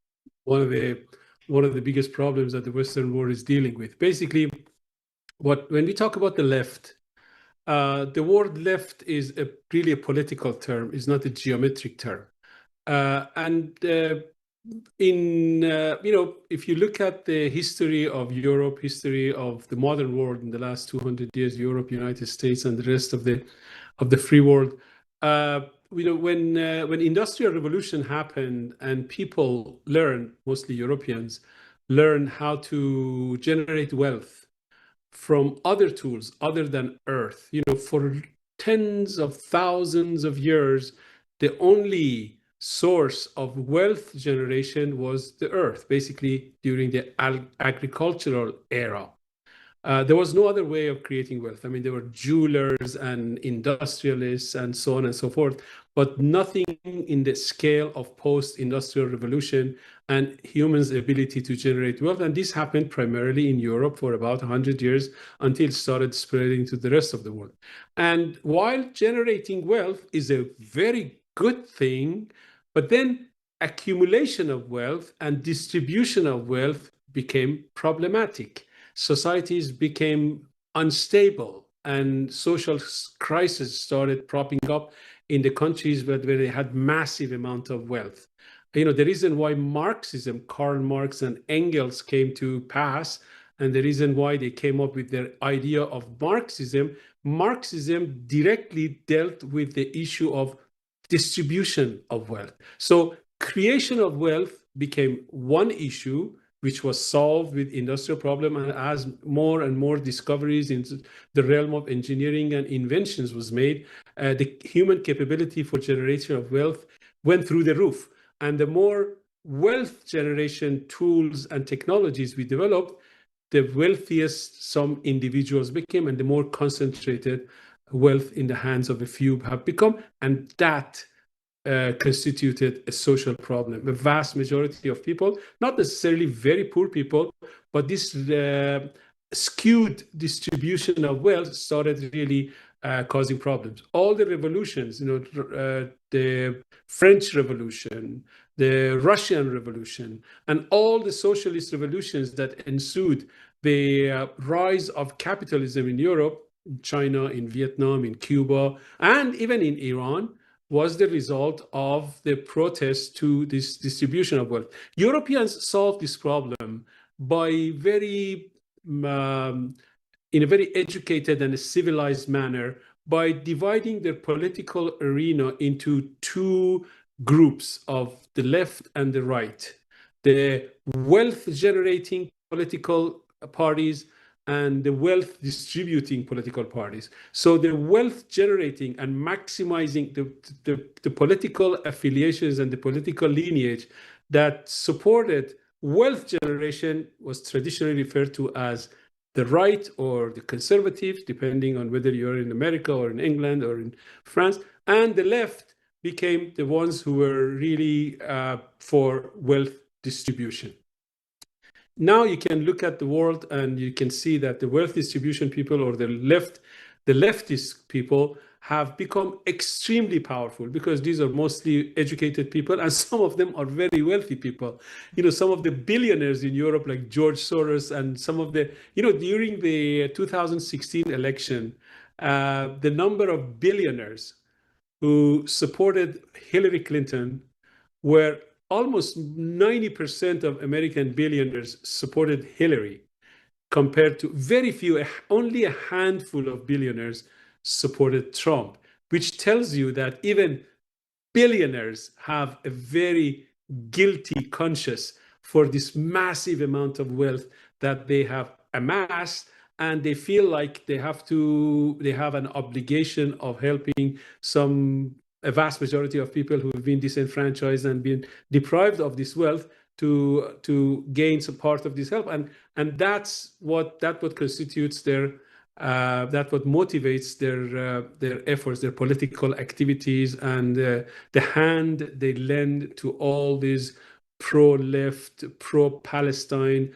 one of the biggest problems that the Western world is dealing with. Basically, when we talk about the left, the word left is really a political term, is not a geometric term. If you look at the history of Europe, history of the modern world in the last 200 years, Europe, United States, and the rest of the free world, when Industrial Revolution happened and people learned, mostly Europeans, learned how to generate wealth from other tools other than earth. For tens of thousands of years, the only source of wealth generation was the earth, basically during the agricultural era. There was no other way of creating wealth. I mean, there were jewelers and industrialists and so on and so forth, but nothing in the scale of post-industrial revolution and humans' ability to generate wealth. And this happened primarily in Europe for about 100 years until it started spreading to the rest of the world. And while generating wealth is a very good thing, but then accumulation of wealth and distribution of wealth became problematic. Societies became unstable and social crises started propping up in the countries where they had massive amount of wealth. You know, the reason why Marxism, Karl Marx and Engels came to pass, and the reason why they came up with their idea of Marxism directly dealt with the issue of distribution of wealth. So creation of wealth became one issue, which was solved with industrial problem, and as more and more discoveries in the realm of engineering and inventions was made, the human capability for generation of wealth went through the roof. And the more wealth generation tools and technologies we developed, the wealthiest some individuals became, and the more concentrated wealth in the hands of a few have become, and that constituted a social problem. A vast majority of people, not necessarily very poor people, but this skewed distribution of wealth started really causing problems. All the revolutions, you know, the French Revolution, the Russian Revolution, and all the socialist revolutions that ensued, the rise of capitalism in Europe, in China, in Vietnam, in Cuba, and even in Iran, was the result of the protest to this distribution of wealth. Europeans solved this problem by in a very educated and civilized manner by dividing their political arena into two groups of the left and the right. The wealth-generating political parties and the wealth distributing political parties. So the wealth generating and maximizing the political affiliations and the political lineage that supported wealth generation was traditionally referred to as the right or the conservatives, depending on whether you're in America or in England or in France. And the left became the ones who were really for wealth distribution. Now you can look at the world and you can see that the wealth distribution people, or the leftist people, have become extremely powerful because these are mostly educated people, and some of them are very wealthy people. You know, some of the billionaires in Europe, like George Soros, and some of the, you know, during the 2016 election, the number of billionaires who supported Hillary Clinton were almost 90% of American billionaires supported Hillary, compared to very few, only a handful of billionaires supported Trump, which tells you that even billionaires have a very guilty conscience for this massive amount of wealth that they have amassed, and they feel like they have an obligation of helping a vast majority of people who have been disenfranchised and been deprived of this wealth to gain some part of this help, and that's what constitutes what motivates their efforts, their political activities, and the hand they lend to all these pro-left, pro-Palestine,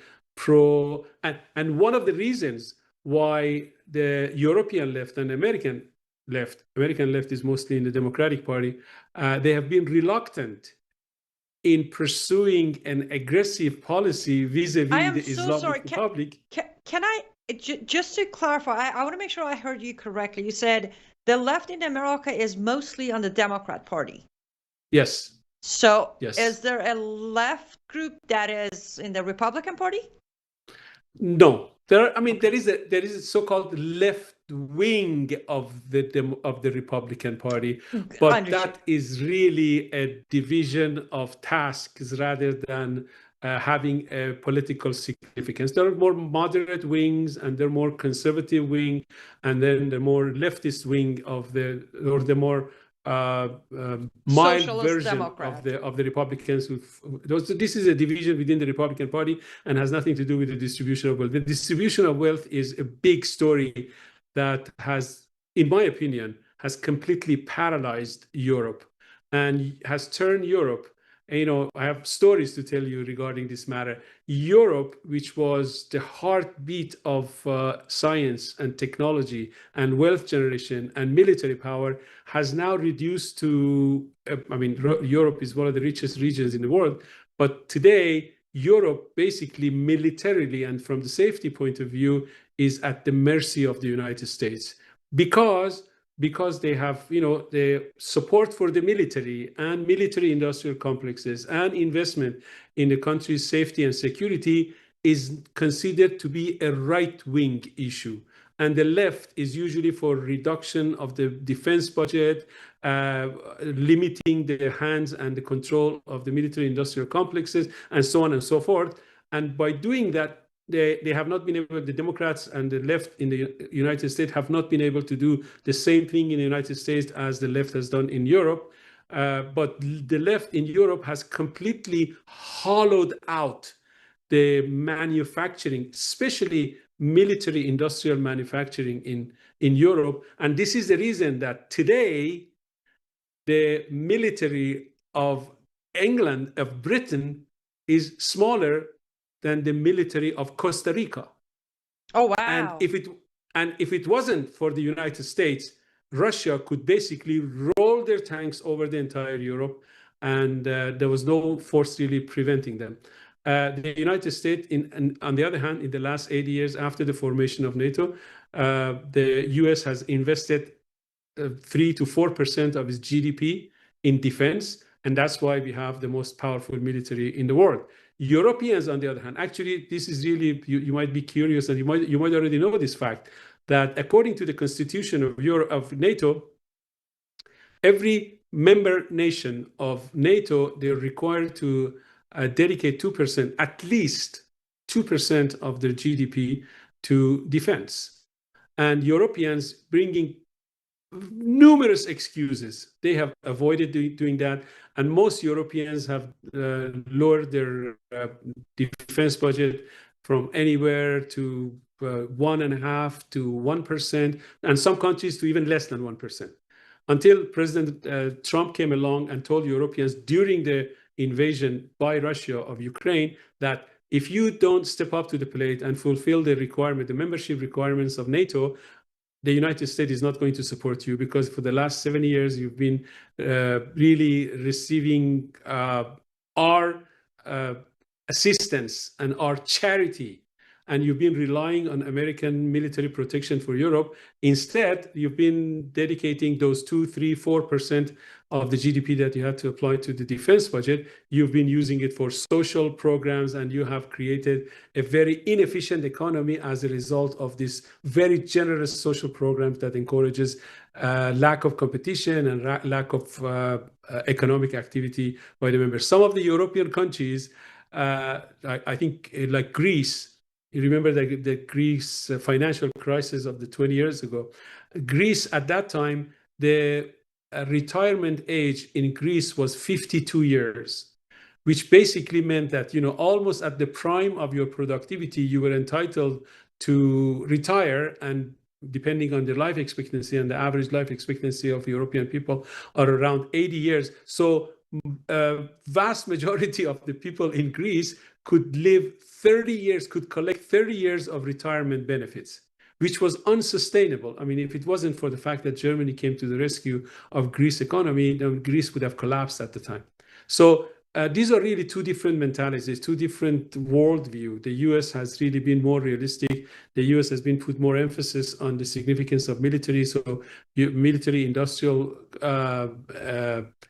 and one of the reasons why the European left and American left is mostly in the Democratic Party, they have been reluctant in pursuing an aggressive policy vis-a-vis the Islamic Republic. Can I, just to clarify, I want to make sure I heard you correctly. You said the left in America is mostly on the Democrat Party. Yes. So yes. Is there a left group that is in the Republican Party? No. There is a so-called left wing of the Republican Party, but that is really a division of tasks rather than having a political significance. There are more moderate wings, and there are more conservative wing, and then the more leftist wing the more mild Socialist version Democrat. of the Republicans. This is a division within the Republican Party and has nothing to do with the distribution of wealth. The distribution of wealth is a big story that has, in my opinion, has completely paralyzed Europe and has turned Europe. And, you know, I have stories to tell you regarding this matter. Europe, which was the heartbeat of science and technology and wealth generation and military power, has now reduced to, Europe is one of the richest regions in the world, but today, Europe basically militarily and from the safety point of view is at the mercy of the United States because they have, you know, the support for the military and military industrial complexes and investment in the country's safety and security is considered to be a right-wing issue. And the left is usually for reduction of the defense budget, limiting the hands and the control of the military industrial complexes, and so on and so forth. And by doing that, they have not been able, the Democrats and the left in the United States have not been able to do the same thing in the United States as the left has done in Europe. But the left in Europe has completely hollowed out the manufacturing, especially military industrial manufacturing in Europe. And this is the reason that today the military of England, of Britain, is smaller than the military of Costa Rica. Oh, wow. And if it wasn't for the United States, Russia could basically roll their tanks over the entire Europe, and there was no force really preventing them. The United States, on the other hand, in the last 80 years after the formation of NATO, the US has invested 3 to 4% of its GDP in defense, and that's why we have the most powerful military in the world. Europeans, on the other hand, actually, this is really, you might be curious, and you might already know this fact, that according to the constitution of NATO, every member nation of NATO, they're required to dedicate 2%, at least 2% of their GDP to defense. And Europeans bringing numerous excuses. They have avoided doing that. And most Europeans have lowered their defense budget from anywhere to 1.5% to 1%, and some countries to even less than 1%. Until President Trump came along and told Europeans during the invasion by Russia of Ukraine that if you don't step up to the plate and fulfill the membership requirements of NATO, the United States is not going to support you, because for the last 7 years, you've been really receiving our assistance and our charity, and you've been relying on American military protection for Europe. Instead, you've been dedicating those 2, 3, 4% of the GDP that you had to apply to the defense budget. You've been using it for social programs, and you have created a very inefficient economy as a result of this very generous social programs that encourages lack of competition and lack of economic activity by the members. Some of the European countries, I think like Greece, you remember the Greece financial crisis of the 20 years ago. Greece at that time, the retirement age in Greece was 52 years, which basically meant that, you know, almost at the prime of your productivity, you were entitled to retire, and depending on the life expectancy, and the average life expectancy of European people are around 80 years. So vast majority of the people in Greece could live 30 years, could collect 30 years of retirement benefits, which was unsustainable. I mean, if it wasn't for the fact that Germany came to the rescue of Greece's economy, then Greece would have collapsed at the time. So these are really two different mentalities, two different worldview. The US has really been more realistic. The US has been put more emphasis on the significance of military. So military industrial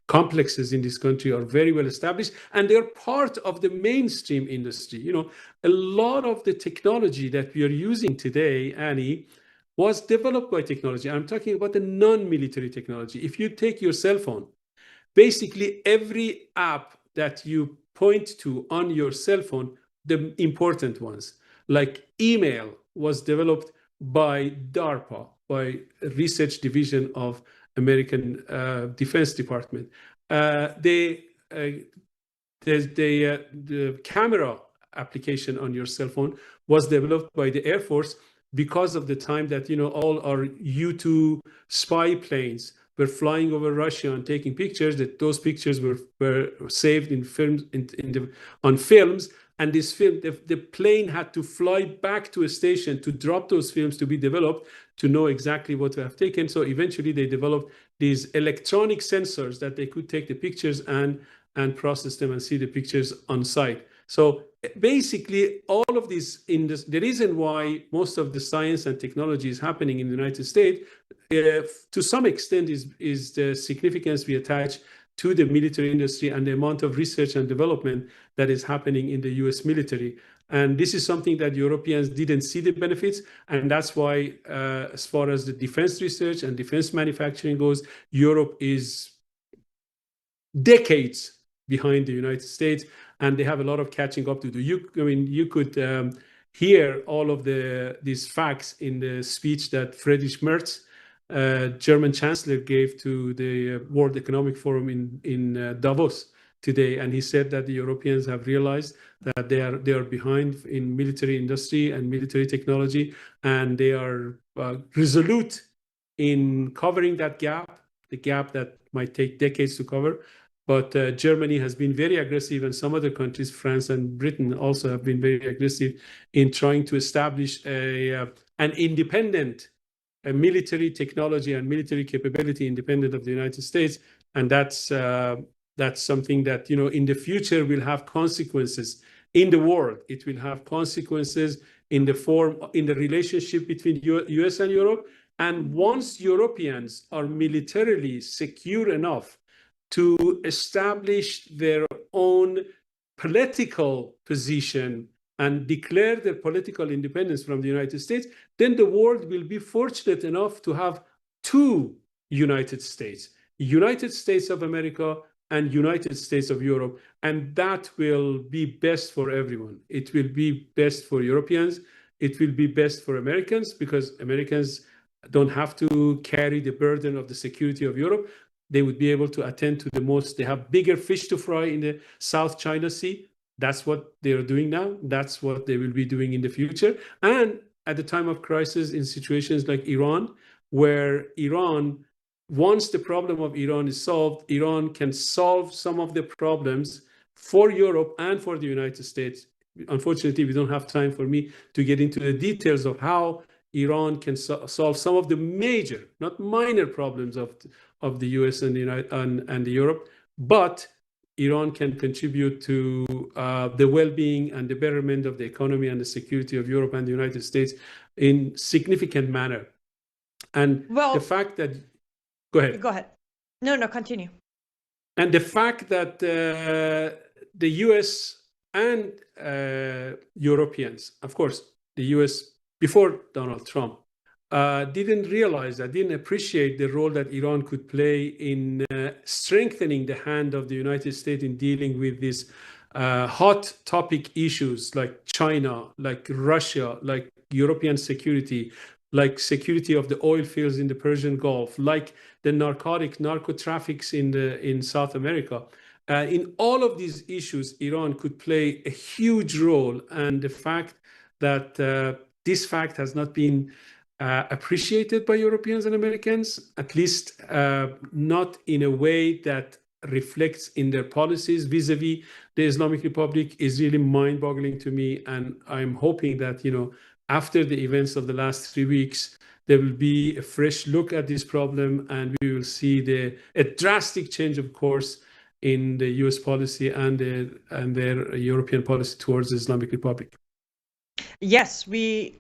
complexes in this country are very well established, and they're part of the mainstream industry. You know, a lot of the technology that we are using today, Annie, was developed by technology. I'm talking about the non-military technology. If you take your cell phone, basically every app that you point to on your cell phone, the important ones, like email, was developed by DARPA, by research division of American Defense Department. The camera application on your cell phone was developed by the Air Force because of the time that all our U-2 spy planes were flying over Russia and taking pictures. That those pictures were saved in films on films, and this film, the plane had to fly back to a station to drop those films to be developed to know exactly what to have taken. So eventually they developed these electronic sensors that they could take the pictures and process them and see the pictures on site. So basically, all of this, the reason why most of the science and technology is happening in the United States, to some extent, is the significance we attach to the military industry and the amount of research and development that is happening in the US military. And this is something that Europeans didn't see the benefits. And that's why, as far as the defense research and defense manufacturing goes, Europe is decades behind the United States, and they have a lot of catching up to do. You could hear all of these facts in the speech that Friedrich Merz, German Chancellor, gave to the World Economic Forum in Davos today, and he said that the Europeans have realized that they are behind in military industry and military technology, and they are resolute in covering that gap, the gap that might take decades to cover. But Germany has been very aggressive, and some other countries, France and Britain, also have been very aggressive in trying to establish an independent military technology and military capability independent of the United States. And that's something that, in the future will have consequences in the world. It will have consequences in the relationship between US and Europe. And once Europeans are militarily secure enough to establish their own political position and declare their political independence from the United States, then the world will be fortunate enough to have two United States, United States of America and United States of Europe. And that will be best for everyone. It will be best for Europeans. It will be best for Americans, because Americans don't have to carry the burden of the security of Europe. They would be able to attend to they have bigger fish to fry in the South China Sea. That's what they're doing now. That's what they will be doing in the future. And at the time of crisis, in situations like Iran, where once the problem of Iran is solved, Iran can solve some of the problems for Europe and for the United States. Unfortunately, we don't have time for me to get into the details of how Iran can solve some of the major, not minor problems of the US and the Europe, but Iran can contribute to the well-being and the betterment of the economy and the security of Europe and the United States in significant manner. And the fact that, go ahead. No, continue. And the fact that the US and Europeans, of course, the US before Donald Trump, didn't appreciate the role that Iran could play in strengthening the hand of the United States in dealing with these hot topic issues like China, like Russia, like European security, like security of the oil fields in the Persian Gulf, like the narco traffics in South America. In all of these issues, Iran could play a huge role, and the fact that this fact has not been appreciated by Europeans and Americans, at least not in a way that reflects in their policies vis-a-vis the Islamic Republic, is really mind-boggling to me. And I'm hoping that, after the events of the last 3 weeks, there will be a fresh look at this problem, and we will see a drastic change of course in the US policy and their European policy towards the Islamic Republic. Yes, we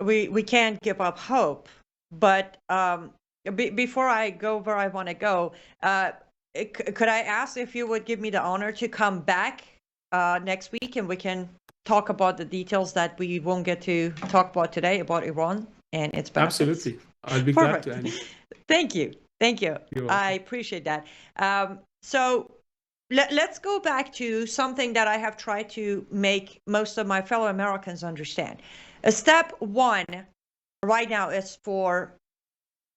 can't give up hope. But before I go where I want to go, could I ask if you would give me the honor to come back next week, and we can talk about the details that we won't get to talk about today about Iran and its benefits? Absolutely. I'll be glad to, Annie. Thank you. I appreciate that. So let's go back to something that I have tried to make most of my fellow Americans understand. Step one right now is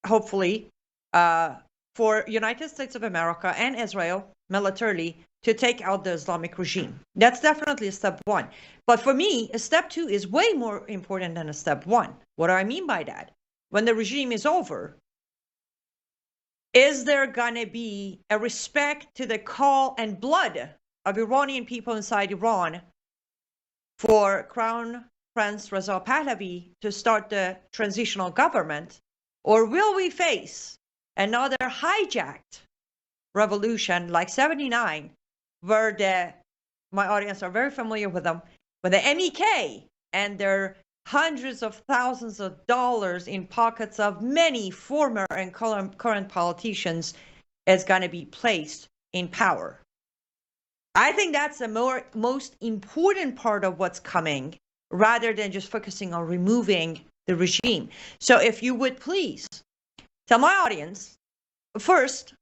hopefully, for for United States of America and Israel militarily to take out the Islamic regime. That's definitely step one. But for me, step two is way more important than a step one. What do I mean by that? When the regime is over, is there going to be a respect to the call and blood of Iranian people inside Iran for Crown Prince Reza Pahlavi to start the transitional government? Or will we face another hijacked revolution like 79, where my audience are very familiar with them, with the MEK and their hundreds of thousands of dollars in pockets of many former and current politicians is going to be placed in power? I think that's the most important part of what's coming, rather than just focusing on removing the regime. So if you would please tell my audience, first,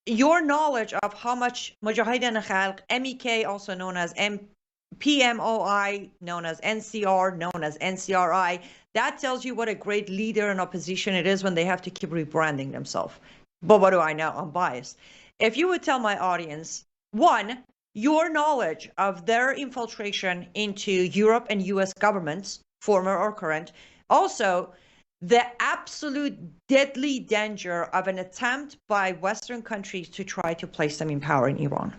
your knowledge of how much Mujahideen Khalq, MEK, also known as PMOI, known as NCR, known as NCRI, that tells you what a great leader in opposition it is when they have to keep rebranding themselves. But what do I know? I'm biased. If you would tell my audience, one, your knowledge of their infiltration into Europe and US governments, former or current, also the absolute deadly danger of an attempt by Western countries to try to place them in power in Iran.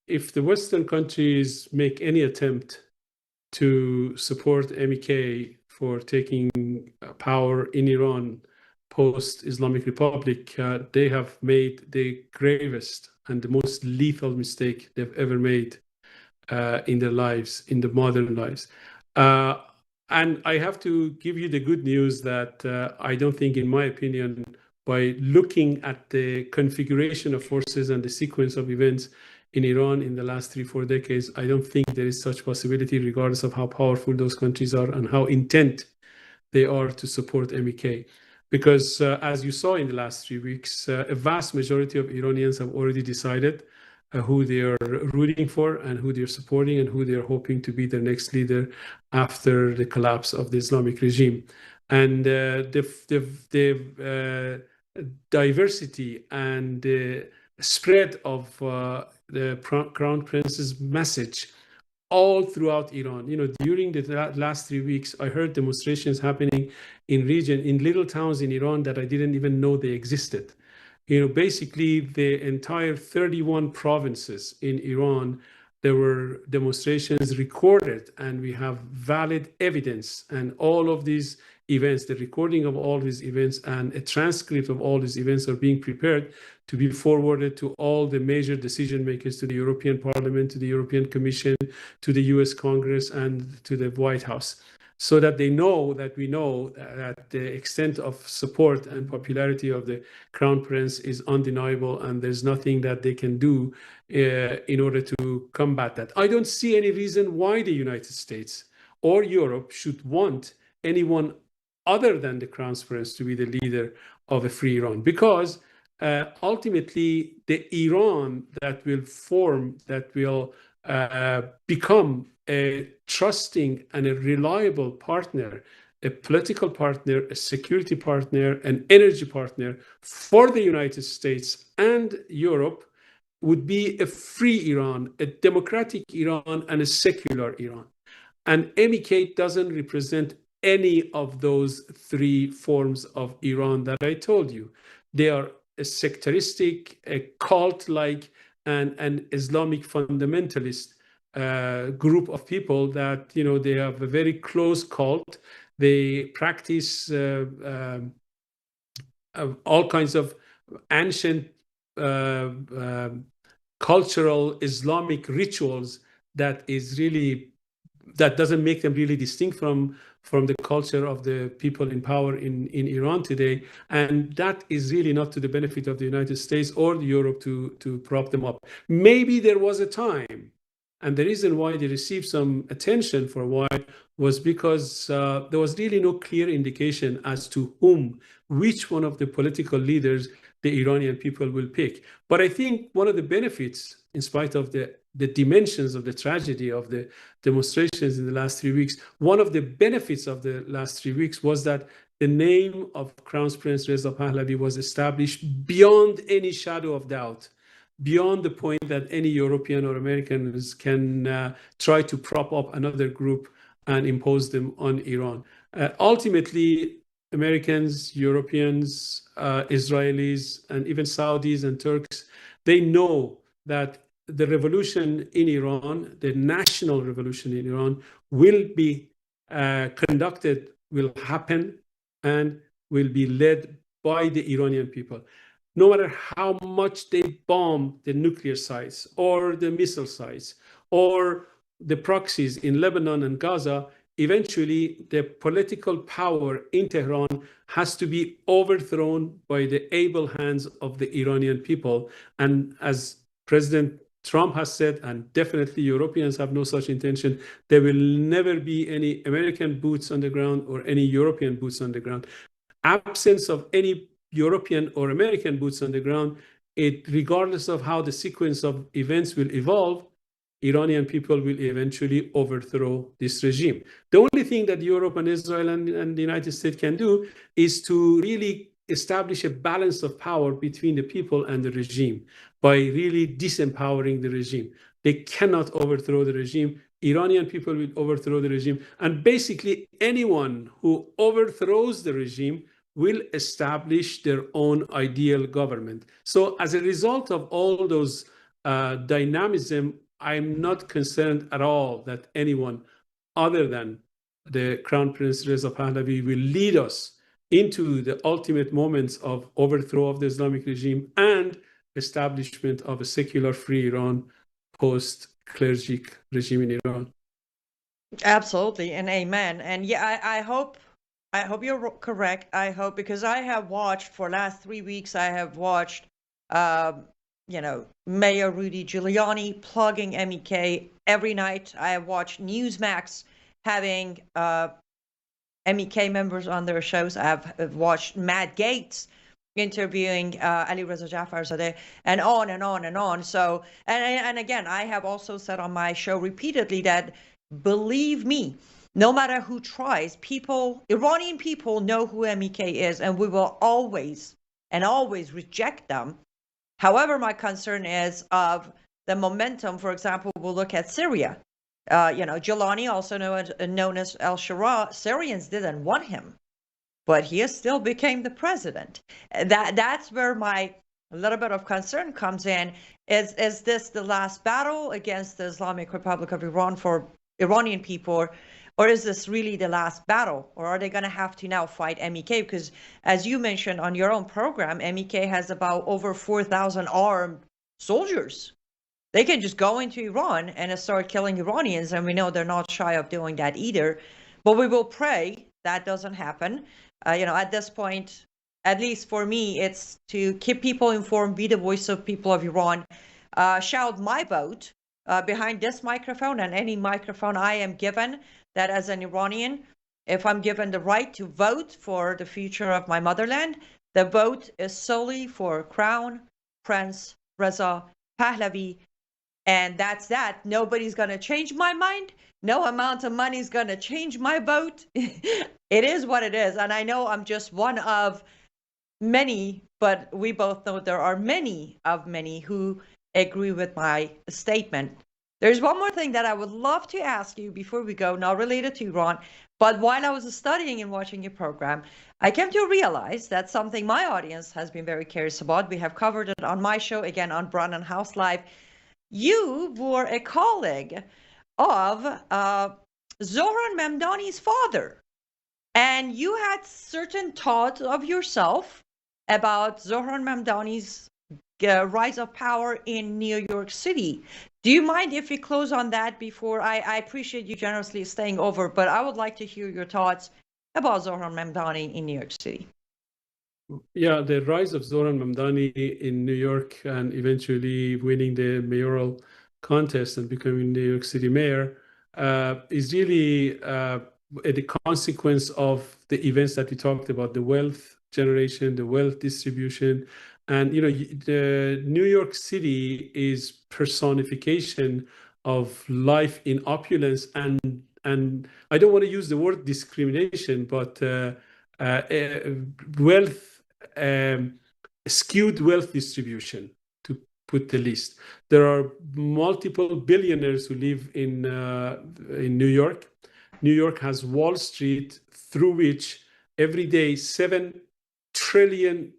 If the Western countries make any attempt to support MEK for taking power in Iran post-Islamic Republic, they have made the gravest and the most lethal mistake they've ever made in their lives, in the modern lives. And I have to give you the good news that I don't think, in my opinion, by looking at the configuration of forces and the sequence of events in Iran in the last 3-4 decades, I don't think there is such possibility, regardless of how powerful those countries are and how intent they are to support MEK. Because as you saw in the last 3 weeks, a vast majority of Iranians have already decided who they are rooting for and who they're supporting and who they're hoping to be their next leader after the collapse of the Islamic regime. And the diversity and the spread of the Crown Prince's message all throughout Iran. You know, during the last 3 weeks, I heard demonstrations happening in little towns in Iran that I didn't even know they existed. You know, basically the entire 31 provinces in Iran, there were demonstrations recorded, and we have valid evidence. And all of these events, the recording of all these events and a transcript of all these events are being prepared to be forwarded to all the major decision makers, to the European Parliament, to the European Commission, to the US Congress, and to the White House, so that they know that we know that the extent of support and popularity of the Crown Prince is undeniable, and there's nothing that they can do in order to combat that. I don't see any reason why the United States or Europe should want anyone other than the Crown Prince to be the leader of a free Iran, because ultimately the Iran that will form, that will become a trusting and a reliable partner, a political partner, a security partner, an energy partner for the United States and Europe, would be a free Iran, a democratic Iran, and a secular Iran. And MEK doesn't represent any of those three forms of Iran that I told you. They are a sectaristic, a cult-like, and an Islamic fundamentalist group of people that, you know, they have a very close cult. They practice all kinds of ancient cultural Islamic rituals that doesn't make them really distinct from the culture of the people in power in Iran today. And that is really not to the benefit of the United States or Europe to prop them up. Maybe there was a time, and the reason why they received some attention for a while was because there was really no clear indication as to which one of the political leaders the Iranian people will pick. But I think one of the benefits, in spite of the dimensions of the tragedy of the demonstrations in the last 3 weeks, one of the benefits of the last 3 weeks was that the name of Crown Prince Reza Pahlavi was established beyond any shadow of doubt, beyond the point that any European or Americans can try to prop up another group and impose them on Iran. Ultimately, Americans, Europeans, Israelis, and even Saudis and Turks, they know that the revolution in Iran, the national revolution in Iran, will be conducted, will happen, and will be led by the Iranian people. No matter how much they bomb the nuclear sites or the missile sites or the proxies in Lebanon and Gaza, eventually the political power in Tehran has to be overthrown by the able hands of the Iranian people. And as President Trump has said, and definitely Europeans have no such intention, there will never be any American boots on the ground or any European boots on the ground. Absence of any European or American boots on the ground, regardless of how the sequence of events will evolve, Iranian people will eventually overthrow this regime. The only thing that Europe and Israel and the United States can do is to really establish a balance of power between the people and the regime by really disempowering the regime. They cannot overthrow the regime. Iranian people will overthrow the regime. And basically, anyone who overthrows the regime will establish their own ideal government. So as a result of all those dynamism, I'm not concerned at all that anyone other than the Crown Prince Reza Pahlavi will lead us into the ultimate moments of overthrow of the Islamic regime and establishment of a secular free Iran post-clergic regime in Iran. Absolutely, and amen. And yeah, I hope you're correct. I hope, because I have watched for last 3 weeks, I have watched Mayor Rudy Giuliani plugging MEK every night. I have watched Newsmax having MEK members on their shows. I have watched Matt Gaetz interviewing Ali Reza Jafarzadeh, and on and on and on. So, and again, I have also said on my show repeatedly that, believe me, no matter who tries, Iranian people know who MEK is, and we will always reject them. However, my concern is of the momentum. For example, we'll look at Syria. Giuliani, also known as El Shara, Syrians didn't want him, but he still became the president. That's where my little bit of concern comes in. Is this the last battle against the Islamic Republic of Iran for Iranian people, or is this really the last battle? Or are they going to have to now fight MEK? Because as you mentioned on your own program, MEK has about over 4,000 armed soldiers. They can just go into Iran and start killing Iranians, and we know they're not shy of doing that either. But we will pray that doesn't happen. At this point, at least for me, it's to keep people informed, be the voice of people of Iran, shout my vote behind this microphone and any microphone I am given, that as an Iranian, if I'm given the right to vote for the future of my motherland, the vote is solely for Crown Prince Reza Pahlavi. And that's that. Nobody's going to change my mind. No amount of money is going to change my vote. It is what it is. And I know I'm just one of many, but we both know there are many who agree with my statement. There's one more thing that I would love to ask you before we go, not related to Iran, but while I was studying and watching your program, I came to realize that something my audience has been very curious about. We have covered it on my show, again, on Brannan House Live. You were a colleague of Zohran Mamdani's father, and you had certain thoughts of yourself about Zohran Mamdani's rise of power in New York City. Do you mind if we close on that before? I appreciate you generously staying over, but I would like to hear your thoughts about Zohran Mamdani in New York City. Yeah, the rise of Zohran Mamdani in New York and eventually winning the mayoral contest and becoming New York City mayor is really the consequence of the events that we talked about, the wealth generation, the wealth distribution. And, the New York City is personification of life in opulence and I don't want to use the word discrimination, but wealth, skewed wealth distribution, to put the least. There are multiple billionaires who live in New York. New York has Wall Street, through which every day $7 trillion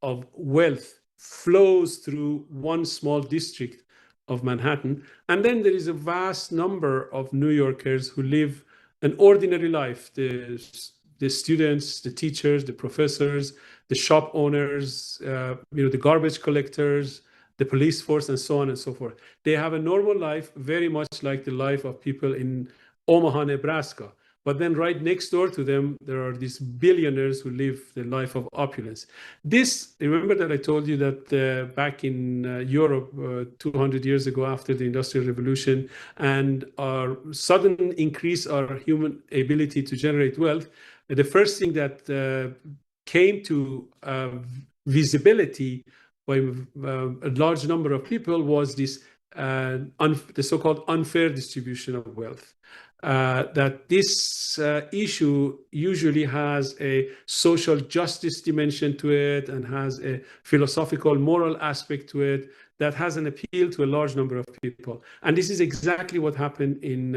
of wealth flows through one small district of Manhattan. And then there is a vast number of New Yorkers who live an ordinary life. The students, the teachers, the professors, the shop owners, the garbage collectors, the police force, and so on and so forth. They have a normal life, very much like the life of people in Omaha, Nebraska. But then right next door to them, there are these billionaires who live the life of opulence. Remember that I told you that back in Europe 200 years ago, after the Industrial Revolution, and our sudden increase our human ability to generate wealth, the first thing that came to visibility by a large number of people was this the so-called unfair distribution of wealth. That this issue usually has a social justice dimension to it and has a philosophical, moral aspect to it that has an appeal to a large number of people. And this is exactly what happened in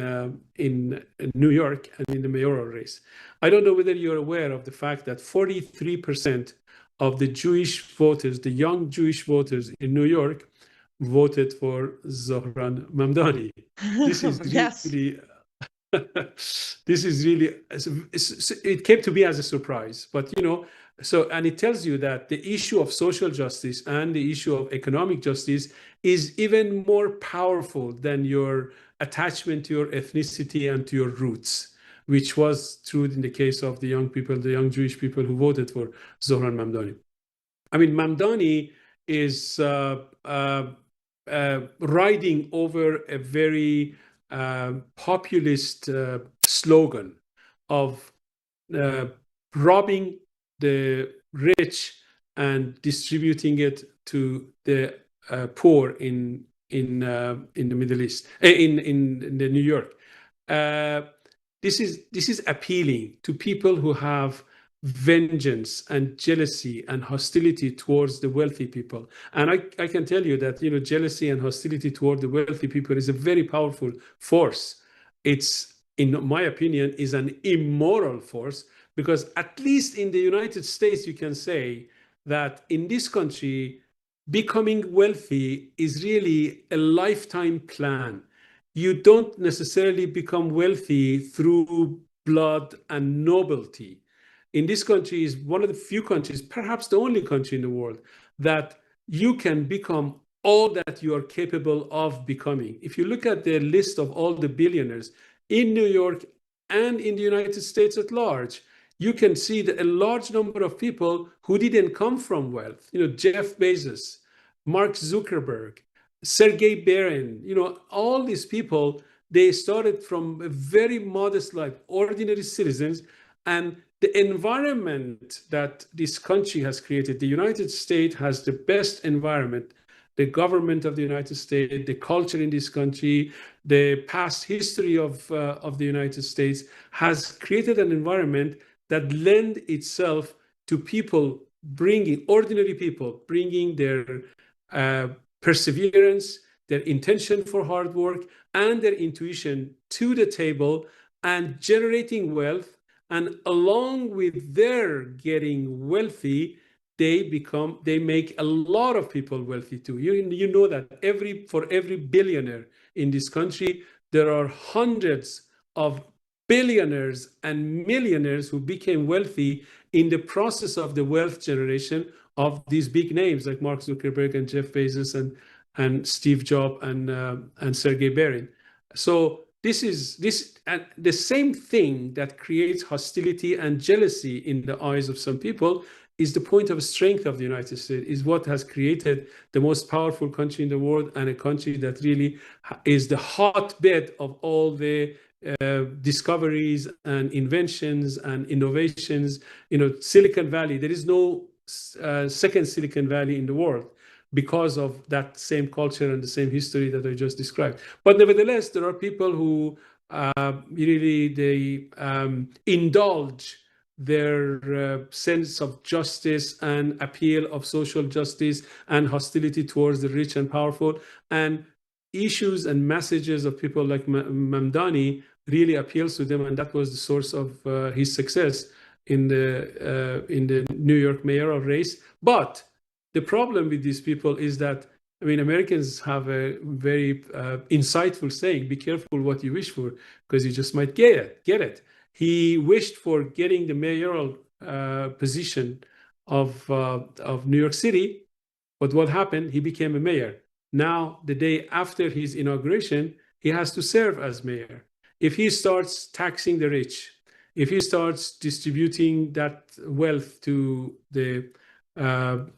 New York and in the mayoral race. I don't know whether you're aware of the fact that 43% of the Jewish voters, the young Jewish voters in New York, voted for Zohran Mamdani. This is Yes. really... This is really, it came to me as a surprise, but and it tells you that the issue of social justice and the issue of economic justice is even more powerful than your attachment to your ethnicity and to your roots, which was true in the case of the young people, the young Jewish people who voted for Zohran Mamdani. I mean, Mamdani is riding over a very populist slogan of robbing the rich and distributing it to the poor in the Middle East, in the New York. This is appealing to people who have vengeance and jealousy and hostility towards the wealthy people. And I can tell you that jealousy and hostility toward the wealthy people is a very powerful force. It's, in my opinion, is an immoral force, because at least in the United States you can say that in this country becoming wealthy is really a lifetime plan. You don't necessarily become wealthy through blood and nobility. In this country is one of the few countries, perhaps the only country in the world, that you can become all that you are capable of becoming. If you look at the list of all the billionaires in New York and in the United States at large, you can see that a large number of people who didn't come from wealth, Jeff Bezos, Mark Zuckerberg, Sergey Brin, all these people, they started from a very modest life, ordinary citizens, and the environment that this country has created, the United States has the best environment. The government of the United States, the culture in this country, the past history of the United States has created an environment that lends itself to people ordinary people bringing their perseverance, their intention for hard work, and their intuition to the table and generating wealth. And along with their getting wealthy, they make a lot of people wealthy too. You know that for every billionaire in this country, there are hundreds of billionaires and millionaires who became wealthy in the process of the wealth generation of these big names like Mark Zuckerberg and Jeff Bezos and Steve Jobs and Sergey Brin. So this is the same thing that creates hostility and jealousy in the eyes of some people is the point of strength of the United States, is what has created the most powerful country in the world, and a country that really is the hotbed of all the discoveries and inventions and innovations. Silicon Valley, there is no second Silicon Valley in the world because of that same culture and the same history that I just described. But nevertheless, there are people who really indulge their sense of justice and appeal of social justice and hostility towards the rich and powerful, and issues and messages of people like Mamdani really appeals to them, and that was the source of his success in the New York mayoral race. But the problem with these people is that, I mean, Americans have a very insightful saying: "Be careful what you wish for, because you just might get it." He wished for getting the mayoral position of New York City, but what happened? He became a mayor. Now, the day after his inauguration, he has to serve as mayor. If he starts taxing the rich, if he starts distributing that wealth to the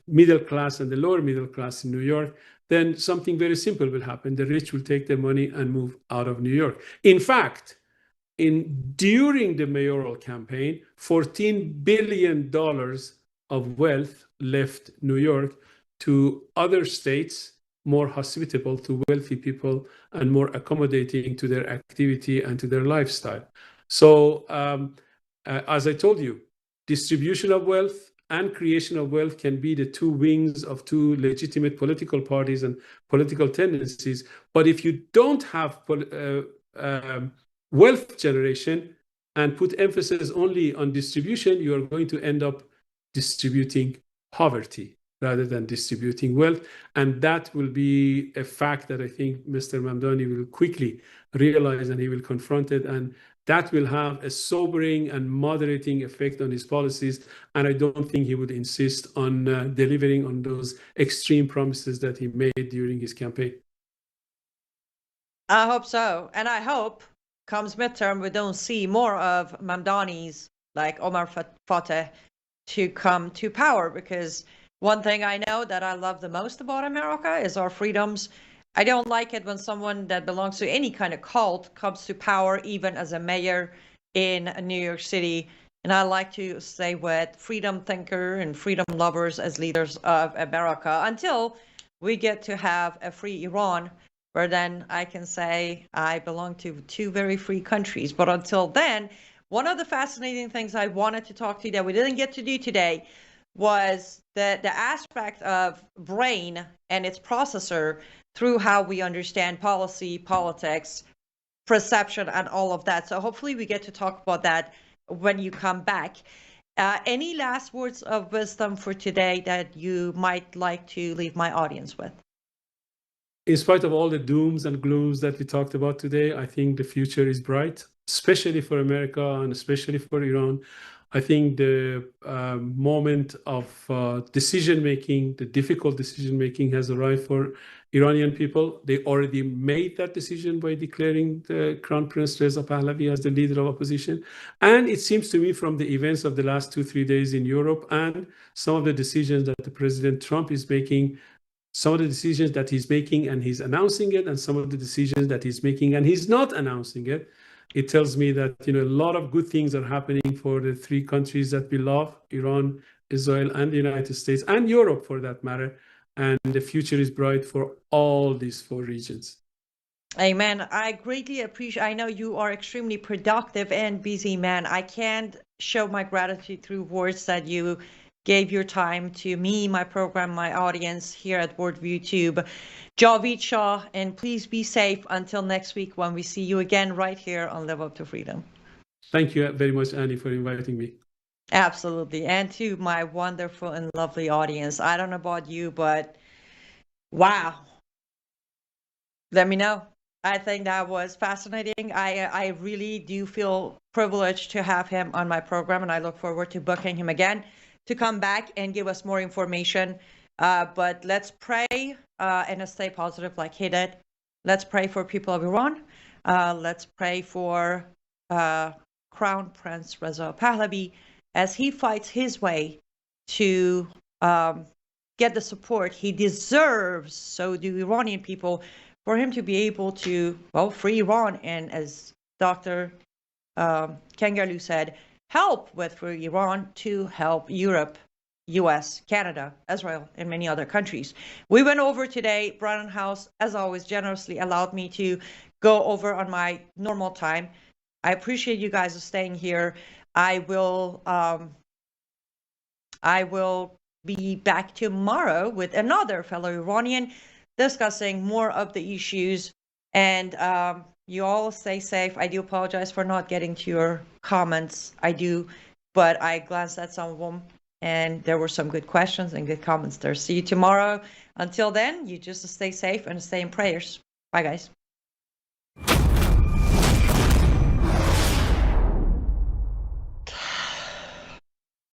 middle class and the lower middle class in New York, then something very simple will happen. The rich will take their money and move out of New York. In fact, during the mayoral campaign, $14 billion of wealth left New York to other states more hospitable to wealthy people and more accommodating to their activity and to their lifestyle. So as I told you, distribution of wealth and creation of wealth can be the two wings of two legitimate political parties and political tendencies. But if you don't have wealth generation and put emphasis only on distribution, you are going to end up distributing poverty rather than distributing wealth. And that will be a fact that I think Mr. Mamdani will quickly realize, and he will confront it. And that will have a sobering and moderating effect on his policies. And I don't think he would insist on delivering on those extreme promises that he made during his campaign. I hope so. And I hope comes midterm, we don't see more of Mamdani's like Omar Fateh to come to power, because one thing I know that I love the most about America is our freedoms. I don't like it when someone that belongs to any kind of cult comes to power, even as a mayor in New York City. And I like to stay with freedom thinker and freedom lovers as leaders of America until we get to have a free Iran, where then I can say I belong to two very free countries. But until then, one of the fascinating things I wanted to talk to you that we didn't get to do today was the aspect of brain and its processor through how we understand policy, politics, perception, and all of that. So hopefully we get to talk about that when you come back. Any last words of wisdom for today that you might like to leave my audience with? In spite of all the dooms and glooms that we talked about today, I think the future is bright, especially for America and especially for Iran. I think the moment of decision-making, the difficult decision-making has arrived for Iranian people. They already made that decision by declaring the Crown Prince Reza Pahlavi as the leader of opposition. And it seems to me from the events of the last 2-3 days in Europe and some of the decisions that the President Trump is making, some of the decisions that he's making and he's announcing it, and some of the decisions that he's making and he's not announcing it, it tells me that a lot of good things are happening for the three countries that we love: Iran, Israel, and the United States, and Europe for that matter. And the future is bright for all these four regions. Amen. I greatly appreciate. I know you are extremely productive and busy man. I can't show my gratitude through words that you gave your time to me, my program, my audience here at Worldview Tube. Javeed Shah, and please be safe until next week when we see you again right here on Live Up to Freedom. Thank you very much, Annie, for inviting me. Absolutely. And to my wonderful and lovely audience. I don't know about you, but wow. Let me know. I think that was fascinating. I really do feel privileged to have him on my program, and I look forward to booking him again to come back and give us more information. But let's pray and stay positive like he did. Let's pray for people of Iran. Let's pray for Crown Prince Reza Pahlavi as he fights his way to get the support he deserves. So do Iranian people, for him to be able to, free Iran. And as Dr. Kangarlu said, help with free Iran to help Europe, US, Canada, Israel, and many other countries. We went over today. Brannon House, as always, generously allowed me to go over on my normal time. I appreciate you guys staying here. I will be back tomorrow with another fellow Iranian discussing more of the issues. And you all stay safe. I do apologize for not getting to your comments. I do, but I glanced at some of them, and there were some good questions and good comments there. See you tomorrow. Until then, you just stay safe and stay in prayers. Bye, guys.